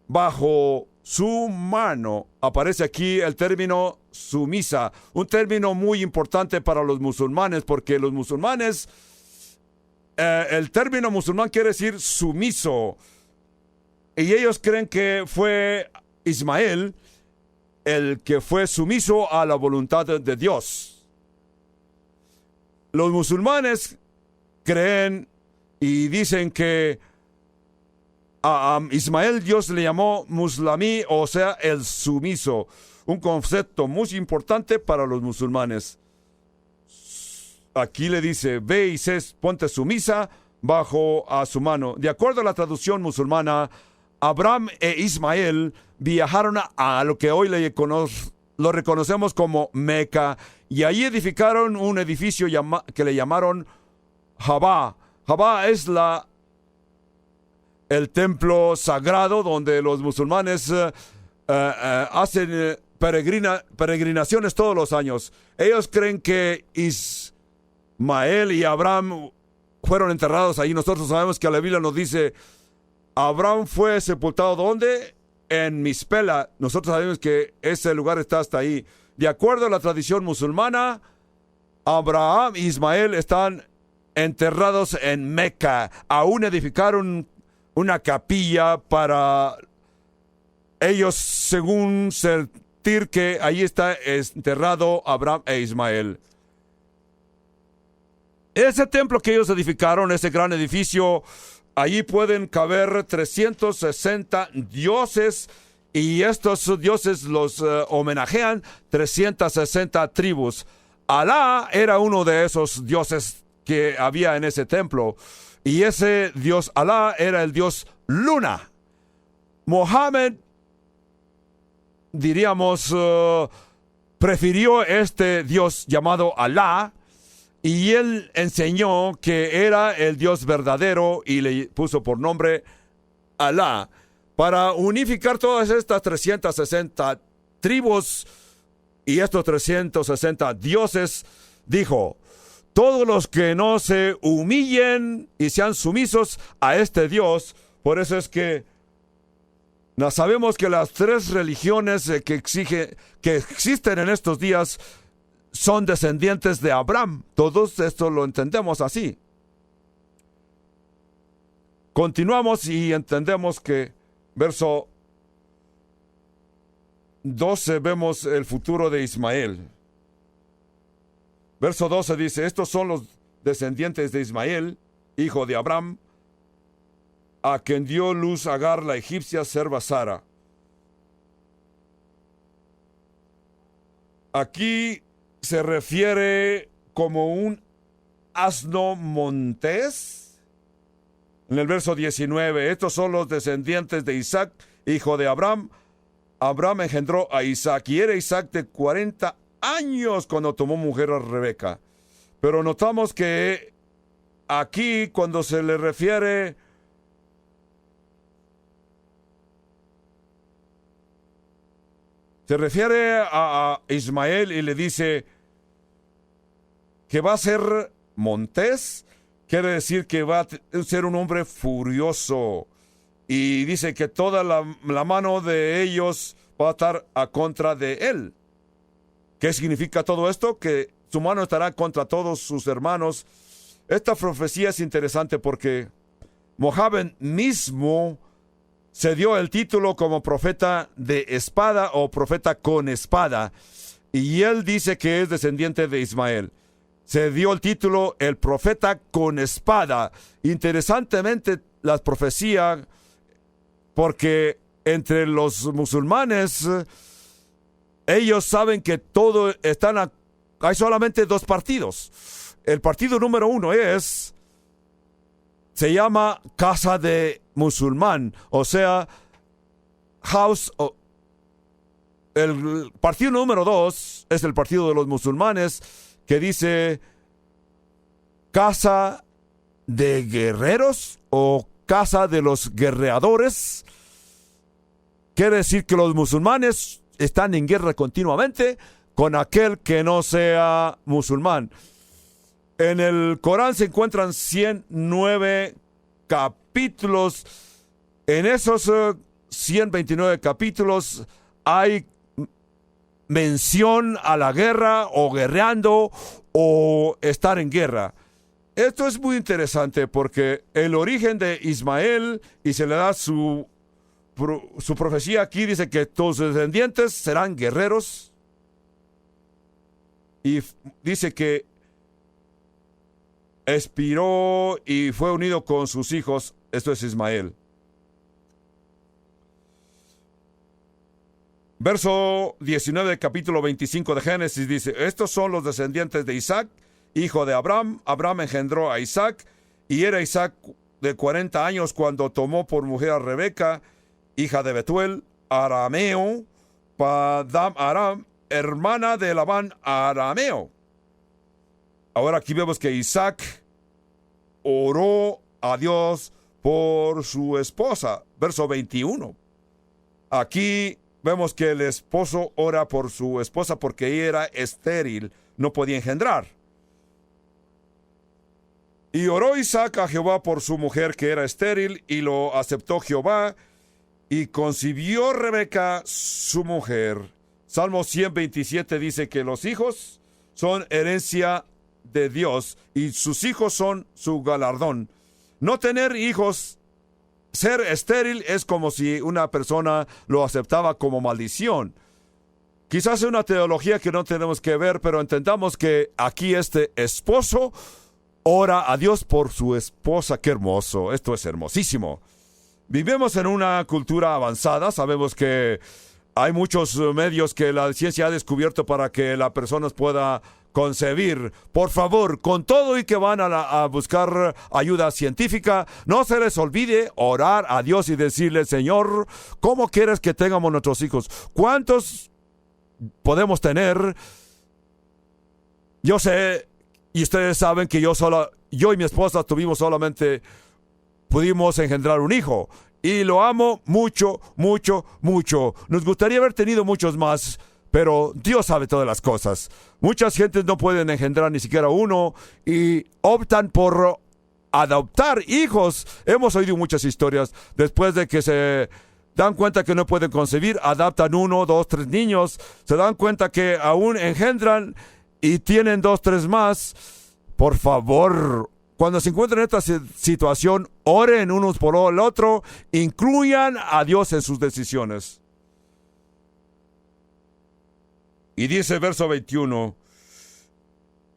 bajo su mano. Aparece aquí el término sumisa, un término muy importante para los musulmanes, porque los musulmanes, el término musulmán quiere decir sumiso, y ellos creen que fue Ismael el que fue sumiso a la voluntad de Dios. Los musulmanes creen y dicen que a Ismael Dios le llamó muslamí, o sea, el sumiso. Un concepto muy importante para los musulmanes. Aquí le dice: ve y ponte sumisa bajo a su mano. De acuerdo a la traducción musulmana, Abraham e Ismael viajaron a lo que hoy lo reconocemos como Meca, y allí edificaron un edificio que le llamaron Jabá. Jabá es el templo sagrado donde los musulmanes hacen peregrinaciones todos los años. Ellos creen que Ismael y Abraham fueron enterrados ahí. Nosotros sabemos que la Biblia nos dice: Abraham fue sepultado ¿dónde? En Mispela. Nosotros sabemos que ese lugar está hasta ahí. De acuerdo a la tradición musulmana, Abraham e Ismael están enterrados en Meca. Aún edificaron una capilla para ellos, según sentir que ahí está enterrado Abraham e Ismael. Ese templo que ellos edificaron, ese gran edificio, allí pueden caber 360 dioses, y estos dioses los homenajean 360 tribus. Alá era uno de esos dioses que había en ese templo, y ese dios Alá era el dios Luna. Mohammed, diríamos, prefirió este dios llamado Alá, y él enseñó que era el Dios verdadero y le puso por nombre Alá. Para unificar todas estas 360 tribus y estos 360 dioses, dijo: todos los que no se humillen y sean sumisos a este Dios. Por eso es que sabemos que las tres religiones que existen en estos días son descendientes de Abraham. Todos esto lo entendemos así. Continuamos y entendemos que verso 12 vemos el futuro de Ismael. Verso 12 dice: estos son los descendientes de Ismael, hijo de Abraham, a quien dio luz Agar la egipcia, serva Sara. Aquí se refiere como un asno montés. En el verso 19, estos son los descendientes de Isaac, hijo de Abraham. Abraham engendró a Isaac, y era Isaac de 40 años cuando tomó mujer a Rebeca. Pero notamos que aquí, cuando se le refiere a Ismael y le dice que va a ser montés, quiere decir que va a ser un hombre furioso. Y dice que toda la mano de ellos va a estar a contra de él. ¿Qué significa todo esto? Que su mano estará contra todos sus hermanos. Esta profecía es interesante porque Mohammed mismo se dio el título como profeta de espada o profeta con espada. Y él dice que es descendiente de Ismael. Se dio el título el profeta con espada. Interesantemente, la profecía, porque entre los musulmanes, ellos saben que todo hay solamente dos partidos. El partido número uno se llama Casa de Musulmán, o sea, el partido número 2 es el partido de los musulmanes, que dice Casa de Guerreros o Casa de los Guerreadores. Quiere decir que los musulmanes están en guerra continuamente con aquel que no sea musulmán. En el Corán se encuentran 109 capítulos. En esos 129 capítulos hay mención a la guerra o guerreando o estar en guerra. Esto es muy interesante porque el origen de Ismael, y se le da su profecía aquí, dice que tus descendientes serán guerreros. Y dice que expiró y fue unido con sus hijos. Esto es Ismael. Verso 19, capítulo 25 de Génesis dice: estos son los descendientes de Isaac, hijo de Abraham. Abraham engendró a Isaac, y era Isaac de 40 años cuando tomó por mujer a Rebeca, hija de Betuel, arameo, Padam Aram, hermana de Labán arameo. Ahora aquí vemos que Isaac oró a Dios por su esposa. Verso 21. Aquí vemos que el esposo ora por su esposa porque ella era estéril, no podía engendrar. Y oró Isaac a Jehová por su mujer que era estéril, y lo aceptó Jehová, y concibió Rebeca su mujer. Salmo 127 dice que los hijos son herencia de Dios y sus hijos son su galardón. No tener hijos, ser estéril, es como si una persona lo aceptaba como maldición. Quizás es una teología que no tenemos que ver, pero entendamos que aquí este esposo ora a Dios por su esposa. ¡Qué hermoso! Esto es hermosísimo. Vivimos en una cultura avanzada. Sabemos que hay muchos medios que la ciencia ha descubierto para que la persona pueda concebir. Por favor, con todo y que van a buscar ayuda científica, no se les olvide orar a Dios y decirle: Señor, ¿cómo quieres que tengamos nuestros hijos? ¿Cuántos podemos tener? Yo sé, y ustedes saben que yo y mi esposa pudimos engendrar un hijo, y lo amo mucho, mucho, mucho. Nos gustaría haber tenido muchos más, pero Dios sabe todas las cosas. Muchas gentes no pueden engendrar ni siquiera uno y optan por adoptar hijos. Hemos oído muchas historias. Después de que se dan cuenta que no pueden concebir, adoptan 1, 2, 3 niños. Se dan cuenta que aún engendran y tienen 2, 3 más. Por favor, cuando se encuentren en esta situación, oren unos por el otro. Incluyan a Dios en sus decisiones. Y dice verso 21,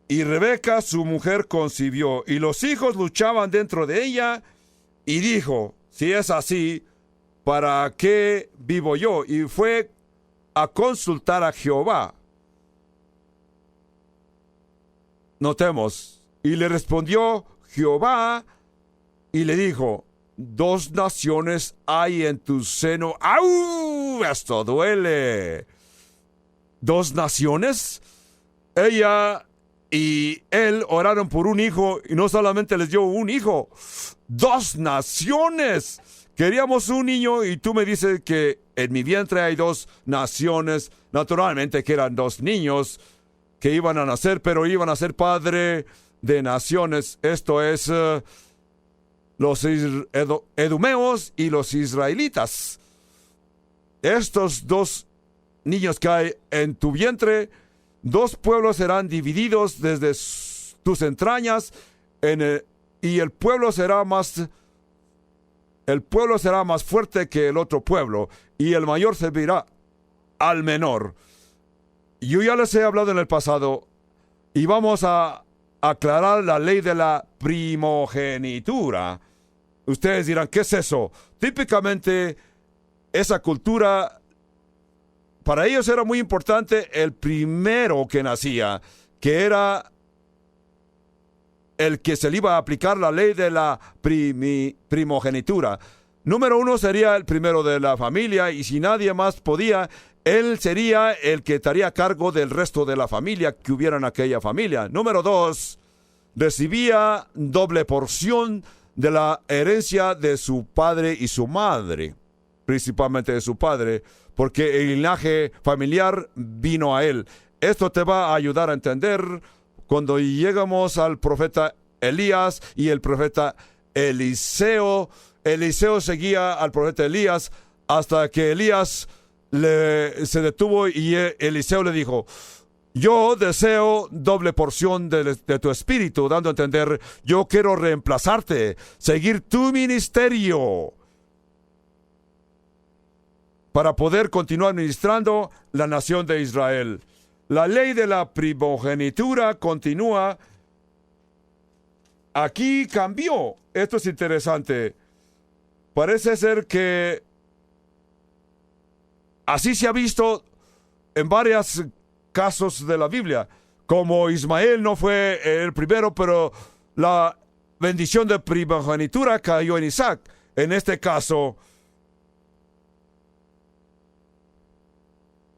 y Rebeca su mujer concibió, y los hijos luchaban dentro de ella, y dijo: si es así, ¿para qué vivo yo? Y fue a consultar a Jehová. Notemos, y le respondió Jehová, y le dijo: 2 naciones hay en tu seno. ¡Au! Esto duele. 2 naciones. Ella y él oraron por un hijo, y no solamente les dio un hijo, 2 naciones. Queríamos un niño y tú me dices que en mi vientre hay 2 naciones. Naturalmente que eran 2 niños que iban a nacer, pero iban a ser padre de naciones. Esto es los edomeos y los israelitas. Estos 2 niños que hay en tu vientre, 2 pueblos serán divididos desde tus entrañas, y el pueblo será más fuerte que el otro pueblo, y el mayor servirá al menor. Yo ya les he hablado en el pasado, y vamos a aclarar la ley de la primogenitura. Ustedes dirán: ¿qué es eso? Típicamente esa cultura, para ellos era muy importante el primero que nacía, que era el que se le iba a aplicar la ley de la primogenitura. Número 1 sería el primero de la familia, y si nadie más podía, él sería el que estaría a cargo del resto de la familia que hubiera en aquella familia. Número 2, recibía doble porción de la herencia de su padre y su madre, principalmente de su padre, porque el linaje familiar vino a él. Esto te va a ayudar a entender cuando llegamos al profeta Elías y el profeta Eliseo. Eliseo seguía al profeta Elías hasta que Elías se detuvo y Eliseo le dijo: yo deseo doble porción de tu espíritu, dando a entender, yo quiero reemplazarte, seguir tu ministerio para poder continuar ministrando la nación de Israel. La ley de la primogenitura continúa. Aquí cambió. Esto es interesante. Parece ser que así se ha visto en varios casos de la Biblia. Como Ismael no fue el primero, pero la bendición de primogenitura cayó en Isaac. En este caso,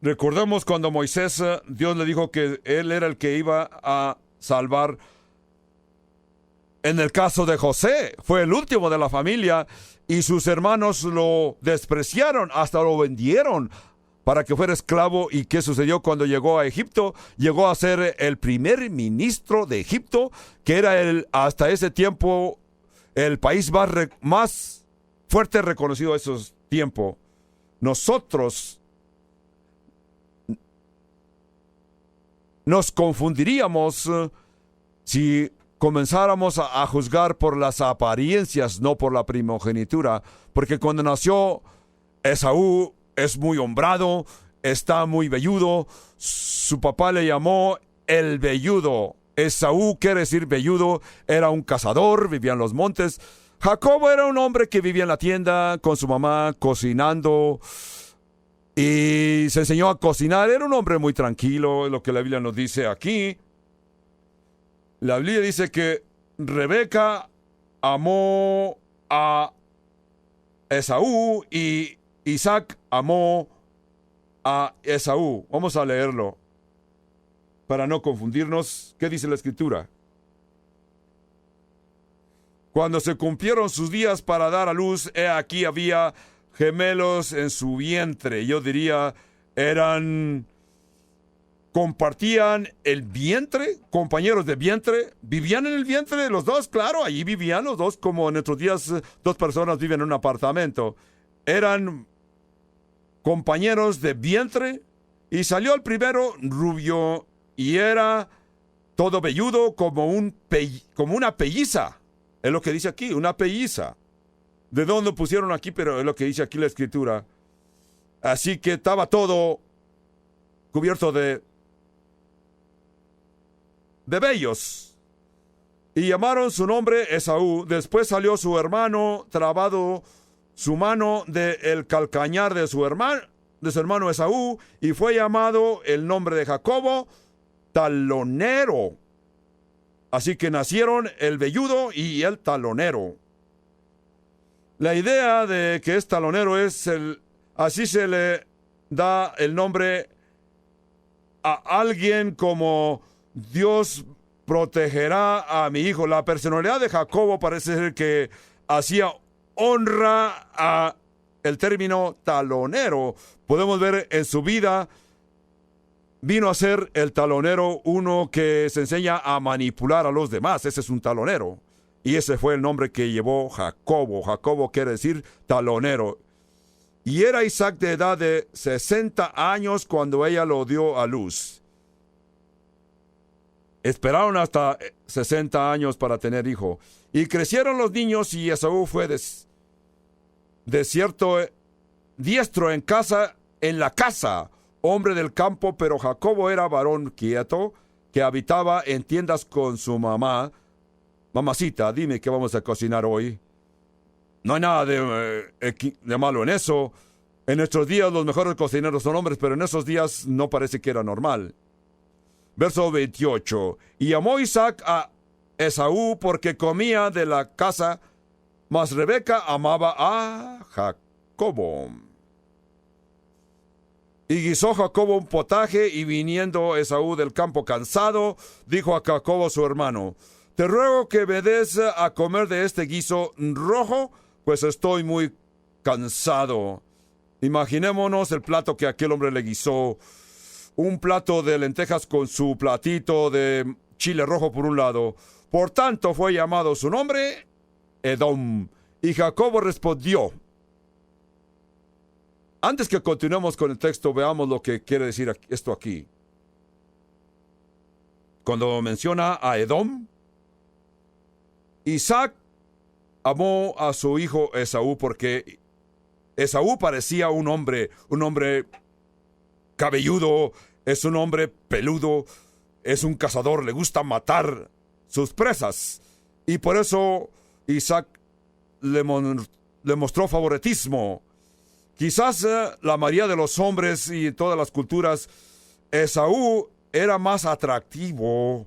recordemos cuando Moisés, Dios le dijo que él era el que iba a salvar. En el caso de José, fue el último de la familia y sus hermanos lo despreciaron, hasta lo vendieron para que fuera esclavo. ¿Y qué sucedió cuando llegó a Egipto? Llegó a ser el primer ministro de Egipto, que era hasta ese tiempo el país más fuerte reconocido a esos tiempos. Nosotros nos confundiríamos si comenzáramos a juzgar por las apariencias, no por la primogenitura, porque cuando nació Esaú es muy hombrado, está muy velludo, su papá le llamó el velludo. Esaú quiere decir velludo, era un cazador, vivía en los montes. Jacobo era un hombre que vivía en la tienda con su mamá cocinando y se enseñó a cocinar. Era un hombre muy tranquilo, lo que la Biblia nos dice aquí. La Biblia dice que Rebeca amó a Esaú y Isaac amó a Esaú. Vamos a leerlo para no confundirnos. ¿Qué dice la Escritura? Cuando se cumplieron sus días para dar a luz, he aquí había gemelos en su vientre. Yo diría, compartían el vientre, compañeros de vientre, vivían en el vientre los dos, claro, allí vivían los dos, como en nuestros días 2 personas viven en un apartamento. Eran compañeros de vientre, y salió el primero rubio, y era todo velludo como una pelliza. Es lo que dice aquí, una pelliza. ¿De dónde pusieron aquí? Pero es lo que dice aquí la Escritura. Así que estaba todo cubierto de vellos. Y llamaron su nombre Esaú. Después salió su hermano, trabado su mano del calcañar de su hermano Esaú, y fue llamado el nombre de Jacobo talonero. Así que nacieron el velludo y el talonero. La idea de que es talonero así se le da el nombre a alguien como Dios protegerá a mi hijo. La personalidad de Jacobo parece ser que hacía honra a el término talonero. Podemos ver en su vida, vino a ser el talonero uno que se enseña a manipular a los demás. Ese es un talonero. Y ese fue el nombre que llevó Jacobo. Jacobo quiere decir talonero. Y era Isaac de edad de 60 años cuando ella lo dio a luz. Esperaron hasta 60 años para tener hijo. Y crecieron los niños, y Esaú fue diestro en la casa, hombre del campo, pero Jacobo era varón quieto, que habitaba en tiendas con su mamá. Mamacita, dime qué vamos a cocinar hoy. No hay nada de malo en eso. En nuestros días los mejores cocineros son hombres, pero en esos días no parece que era normal. Verso 28. Y amó Isaac a Esaú porque comía de la casa, mas Rebeca amaba a Jacobo. Y guisó Jacobo un potaje, y viniendo Esaú del campo cansado, dijo a Jacobo su hermano: te ruego que me des a comer de este guiso rojo, pues estoy muy cansado. Imaginémonos el plato que aquel hombre le guisó. Un plato de lentejas con su platito de chile rojo por un lado. Por tanto fue llamado su nombre Edom. Y Jacobo respondió. Antes que continuemos con el texto, veamos lo que quiere decir esto aquí. Cuando menciona a Edom, Isaac amó a su hijo Esaú porque Esaú parecía un hombre cabelludo, es un hombre peludo, es un cazador, le gusta matar sus presas. Y por eso Isaac le mostró favoritismo. Quizás la mayoría de los hombres y en todas las culturas, Esaú era más atractivo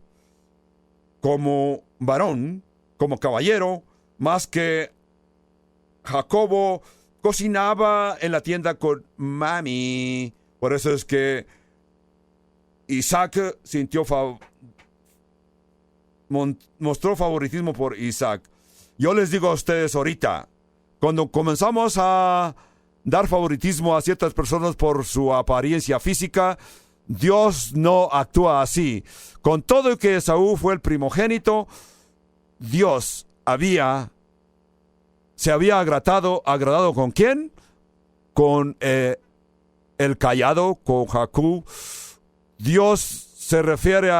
como varón, como caballero, más que Jacobo. Cocinaba en la tienda con mami. Por eso es que Isaac mostró favoritismo por Isaac. Yo les digo a ustedes ahorita, cuando comenzamos a dar favoritismo a ciertas personas por su apariencia física, Dios no actúa así. Con todo y que Esaú fue el primogénito, Dios se había agradado ¿con quién? Con el callado, con Jacob. Dios se refiere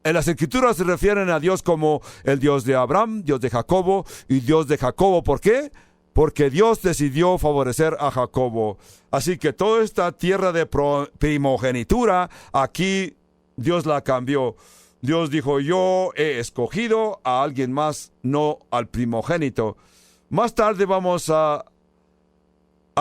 en las Escrituras se refieren a Dios como el Dios de Abraham, Dios de Jacobo y Dios de Jacobo. ¿Por qué? Porque Dios decidió favorecer a Jacobo. Así que toda esta tierra de primogenitura, aquí Dios la cambió. Dios dijo: yo he escogido a alguien más, no al primogénito. Más tarde vamos a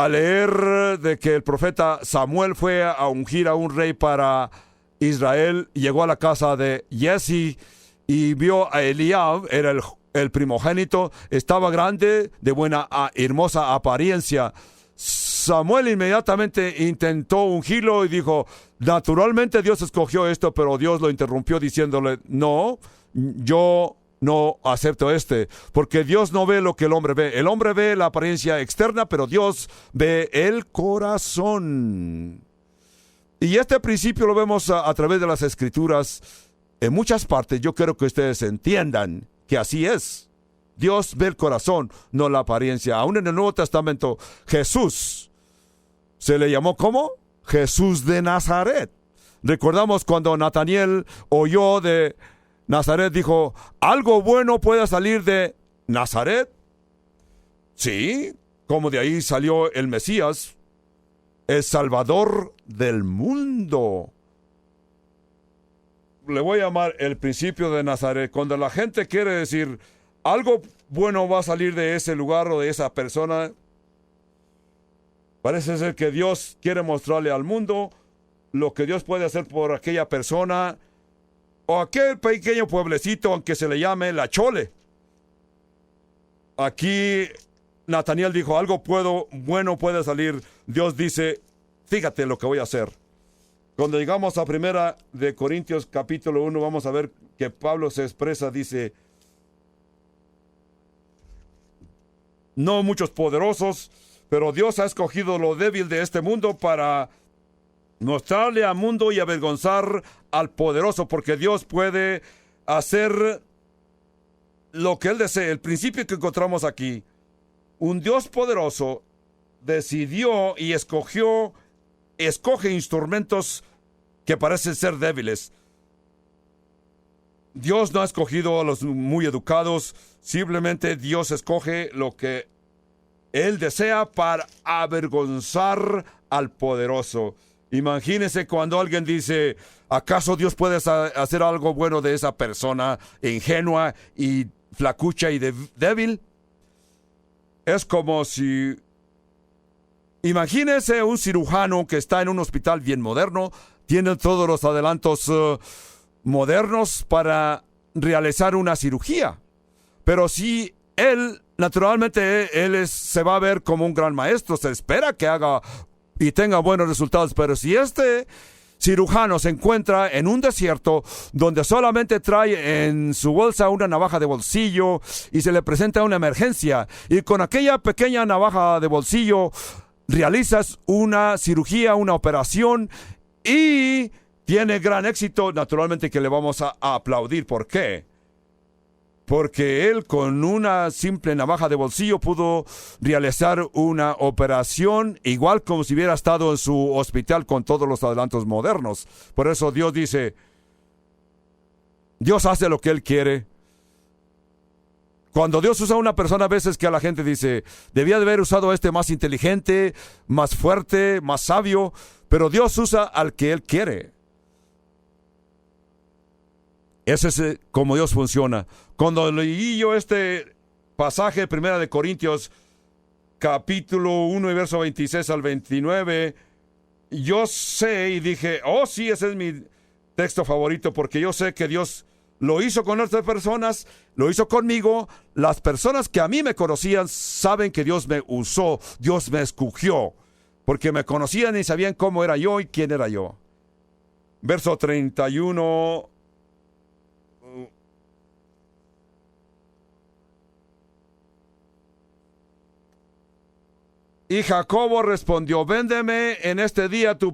leer de que el profeta Samuel fue a ungir a un rey para Israel. Llegó a la casa de Jesse y vio a Eliab, era el primogénito, estaba grande, de buena, hermosa apariencia. Samuel inmediatamente intentó ungirlo y dijo: naturalmente Dios escogió esto, pero Dios lo interrumpió diciéndole: no, yo no acepto porque Dios no ve lo que el hombre ve. El hombre ve la apariencia externa, pero Dios ve el corazón. Y este principio lo vemos a través de las Escrituras en muchas partes. Yo quiero que ustedes entiendan que así es. Dios ve el corazón, no la apariencia. Aún en el Nuevo Testamento, Jesús se le llamó ¿cómo? Jesús de Nazaret. Recordamos cuando Nataniel oyó de Nazaret, dijo: ¿algo bueno puede salir de Nazaret? Sí, como de ahí salió el Mesías, el Salvador del mundo. Le voy a llamar el principio de Nazaret. Cuando la gente quiere decir algo bueno va a salir de ese lugar o de esa persona, parece ser que Dios quiere mostrarle al mundo lo que Dios puede hacer por aquella persona o aquel pequeño pueblecito, aunque se le llame La Chole. Aquí Nataniel dijo: algo bueno puede salir. Dios dice: fíjate lo que voy a hacer. Cuando llegamos a 1 de Corintios capítulo 1, vamos a ver que Pablo se expresa, dice: no muchos poderosos, pero Dios ha escogido lo débil de este mundo para mostrarle al mundo y avergonzar al poderoso, porque Dios puede hacer lo que Él desee. El principio que encontramos aquí: un Dios poderoso decidió y escoge instrumentos que parecen ser débiles. Dios no ha escogido a los muy educados, simplemente Dios escoge lo que Él desea para avergonzar al poderoso. Imagínense cuando alguien dice: ¿acaso Dios puede hacer algo bueno de esa persona ingenua y flacucha y débil? Es como si Imagínese un cirujano que está en un hospital bien moderno, tiene todos los adelantos modernos para realizar una cirugía. Pero si él, naturalmente, se va a ver como un gran maestro, se espera que haga y tenga buenos resultados. Pero si este cirujano se encuentra en un desierto donde solamente trae en su bolsa una navaja de bolsillo y se le presenta una emergencia, y con aquella pequeña navaja de bolsillo realizas una cirugía, una operación, y tiene gran éxito, naturalmente que le vamos a aplaudir. ¿Por qué? Porque él con una simple navaja de bolsillo pudo realizar una operación igual como si hubiera estado en su hospital con todos los adelantos modernos. Por eso Dios dice, Dios hace lo que Él quiere. Cuando Dios usa a una persona, a veces que a la gente dice, debía de haber usado a este más inteligente, más fuerte, más sabio, pero Dios usa al que Él quiere. Ese es como Dios funciona. Cuando leí yo este pasaje, 1 de Corintios, capítulo 1 y verso 26 al 29, yo sé y dije, oh sí, ese es mi texto favorito, porque yo sé que Dios lo hizo con otras personas, lo hizo conmigo. Las personas que a mí me conocían saben que Dios me usó, Dios me escogió, porque me conocían y sabían cómo era yo y quién era yo. Verso 31. Y Jacobo respondió, véndeme en este día tu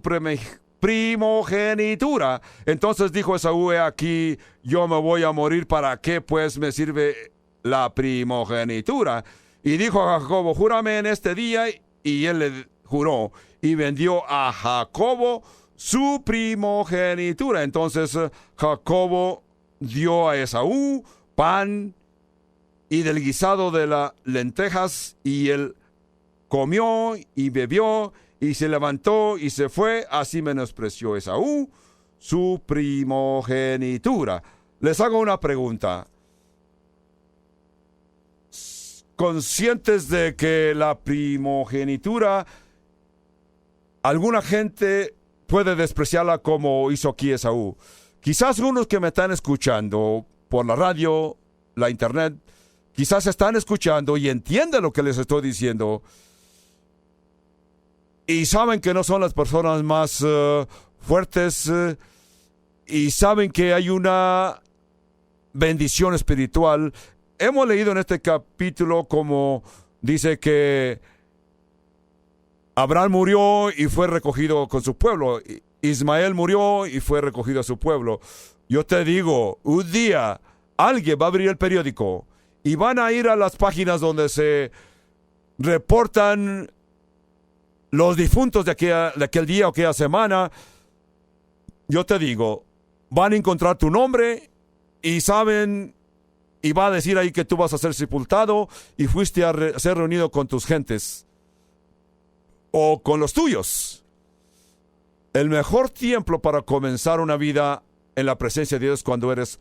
primogenitura. Entonces dijo Esaú, he aquí, yo me voy a morir, ¿para qué pues me sirve la primogenitura? Y dijo a Jacobo, júrame en este día. Y él le juró, y vendió a Jacobo su primogenitura. Entonces Jacobo dio a Esaú pan y del guisado de las lentejas, y él comió y bebió, y se levantó y se fue. Así menospreció Esaú su primogenitura. Les hago una pregunta. Conscientes de que la primogenitura, alguna gente puede despreciarla como hizo aquí Esaú. Quizás unos que me están escuchando por la radio, la internet, quizás están escuchando y entienden lo que les estoy diciendo, y saben que no son las personas más fuertes, y saben que hay una bendición espiritual. Hemos leído en este capítulo como dice que Abraham murió y fue recogido con su pueblo. Ismael murió y fue recogido a su pueblo. Yo te digo, un día alguien va a abrir el periódico y van a ir a las páginas donde se reportan los difuntos de aquel día o aquella semana. Yo te digo, van a encontrar tu nombre y saben, y va a decir ahí que tú vas a ser sepultado y fuiste a ser reunido con tus gentes o con los tuyos. El mejor tiempo para comenzar una vida en la presencia de Dios es cuando eres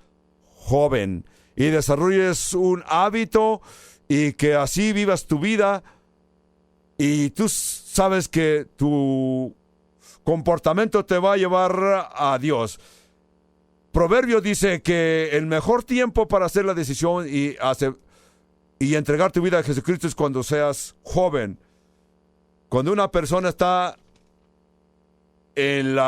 joven y desarrolles un hábito y que así vivas tu vida, y tú sabes que tu comportamiento te va a llevar a Dios. Proverbio dice que el mejor tiempo para hacer la decisión y entregar tu vida a Jesucristo es cuando seas joven. Cuando una persona está en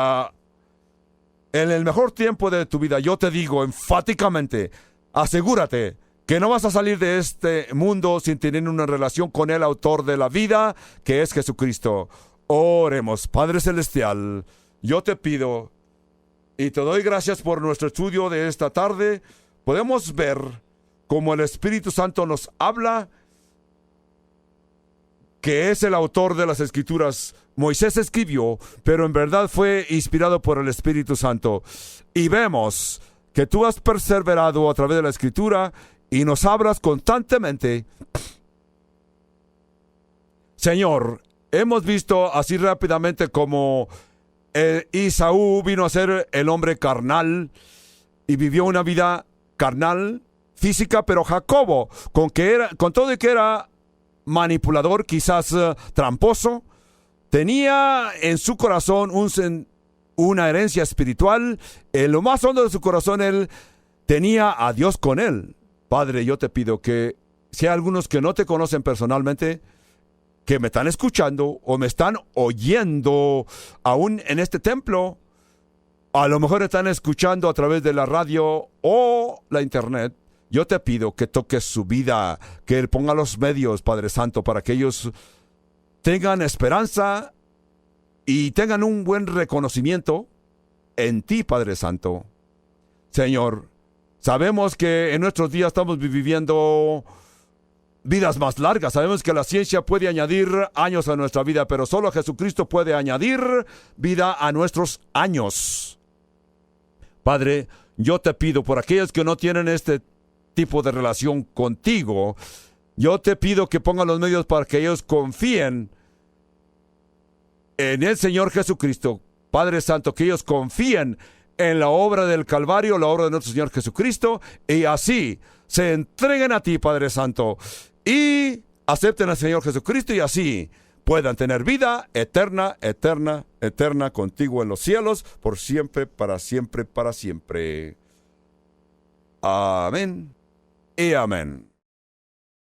el mejor tiempo de tu vida, yo te digo enfáticamente, asegúrate que no vas a salir de este mundo sin tener una relación con el autor de la vida, que es Jesucristo. Oremos. Padre Celestial, yo te pido y te doy gracias por nuestro estudio de esta tarde. Podemos ver cómo el Espíritu Santo nos habla, que es el autor de las Escrituras. Moisés escribió, pero en verdad fue inspirado por el Espíritu Santo. Y vemos que tú has perseverado a través de la Escritura y nos hablas constantemente. Señor, hemos visto así rápidamente como Esaú vino a ser el hombre carnal y vivió una vida carnal, física, pero Jacobo, con todo y que era manipulador, quizás tramposo, tenía en su corazón una herencia espiritual. En lo más hondo de su corazón, él tenía a Dios con él. Padre, yo te pido que si hay algunos que no te conocen personalmente, que me están escuchando o me están oyendo aún en este templo, a lo mejor están escuchando a través de la radio o la internet, yo te pido que toques su vida, que Él ponga los medios, Padre Santo, para que ellos tengan esperanza y tengan un buen reconocimiento en ti, Padre Santo. Señor, sabemos que en nuestros días estamos viviendo vidas más largas. Sabemos que la ciencia puede añadir años a nuestra vida, pero solo Jesucristo puede añadir vida a nuestros años. Padre, yo te pido por aquellos que no tienen este tipo de relación contigo, yo te pido que pongan los medios para que ellos confíen en el Señor Jesucristo. Padre Santo, que ellos confíen en la obra del Calvario, la obra de nuestro Señor Jesucristo, y así se entreguen a ti, Padre Santo, y acepten al Señor Jesucristo, y así puedan tener vida eterna, eterna, eterna contigo en los cielos, por siempre, para siempre, para siempre. Amén y amén.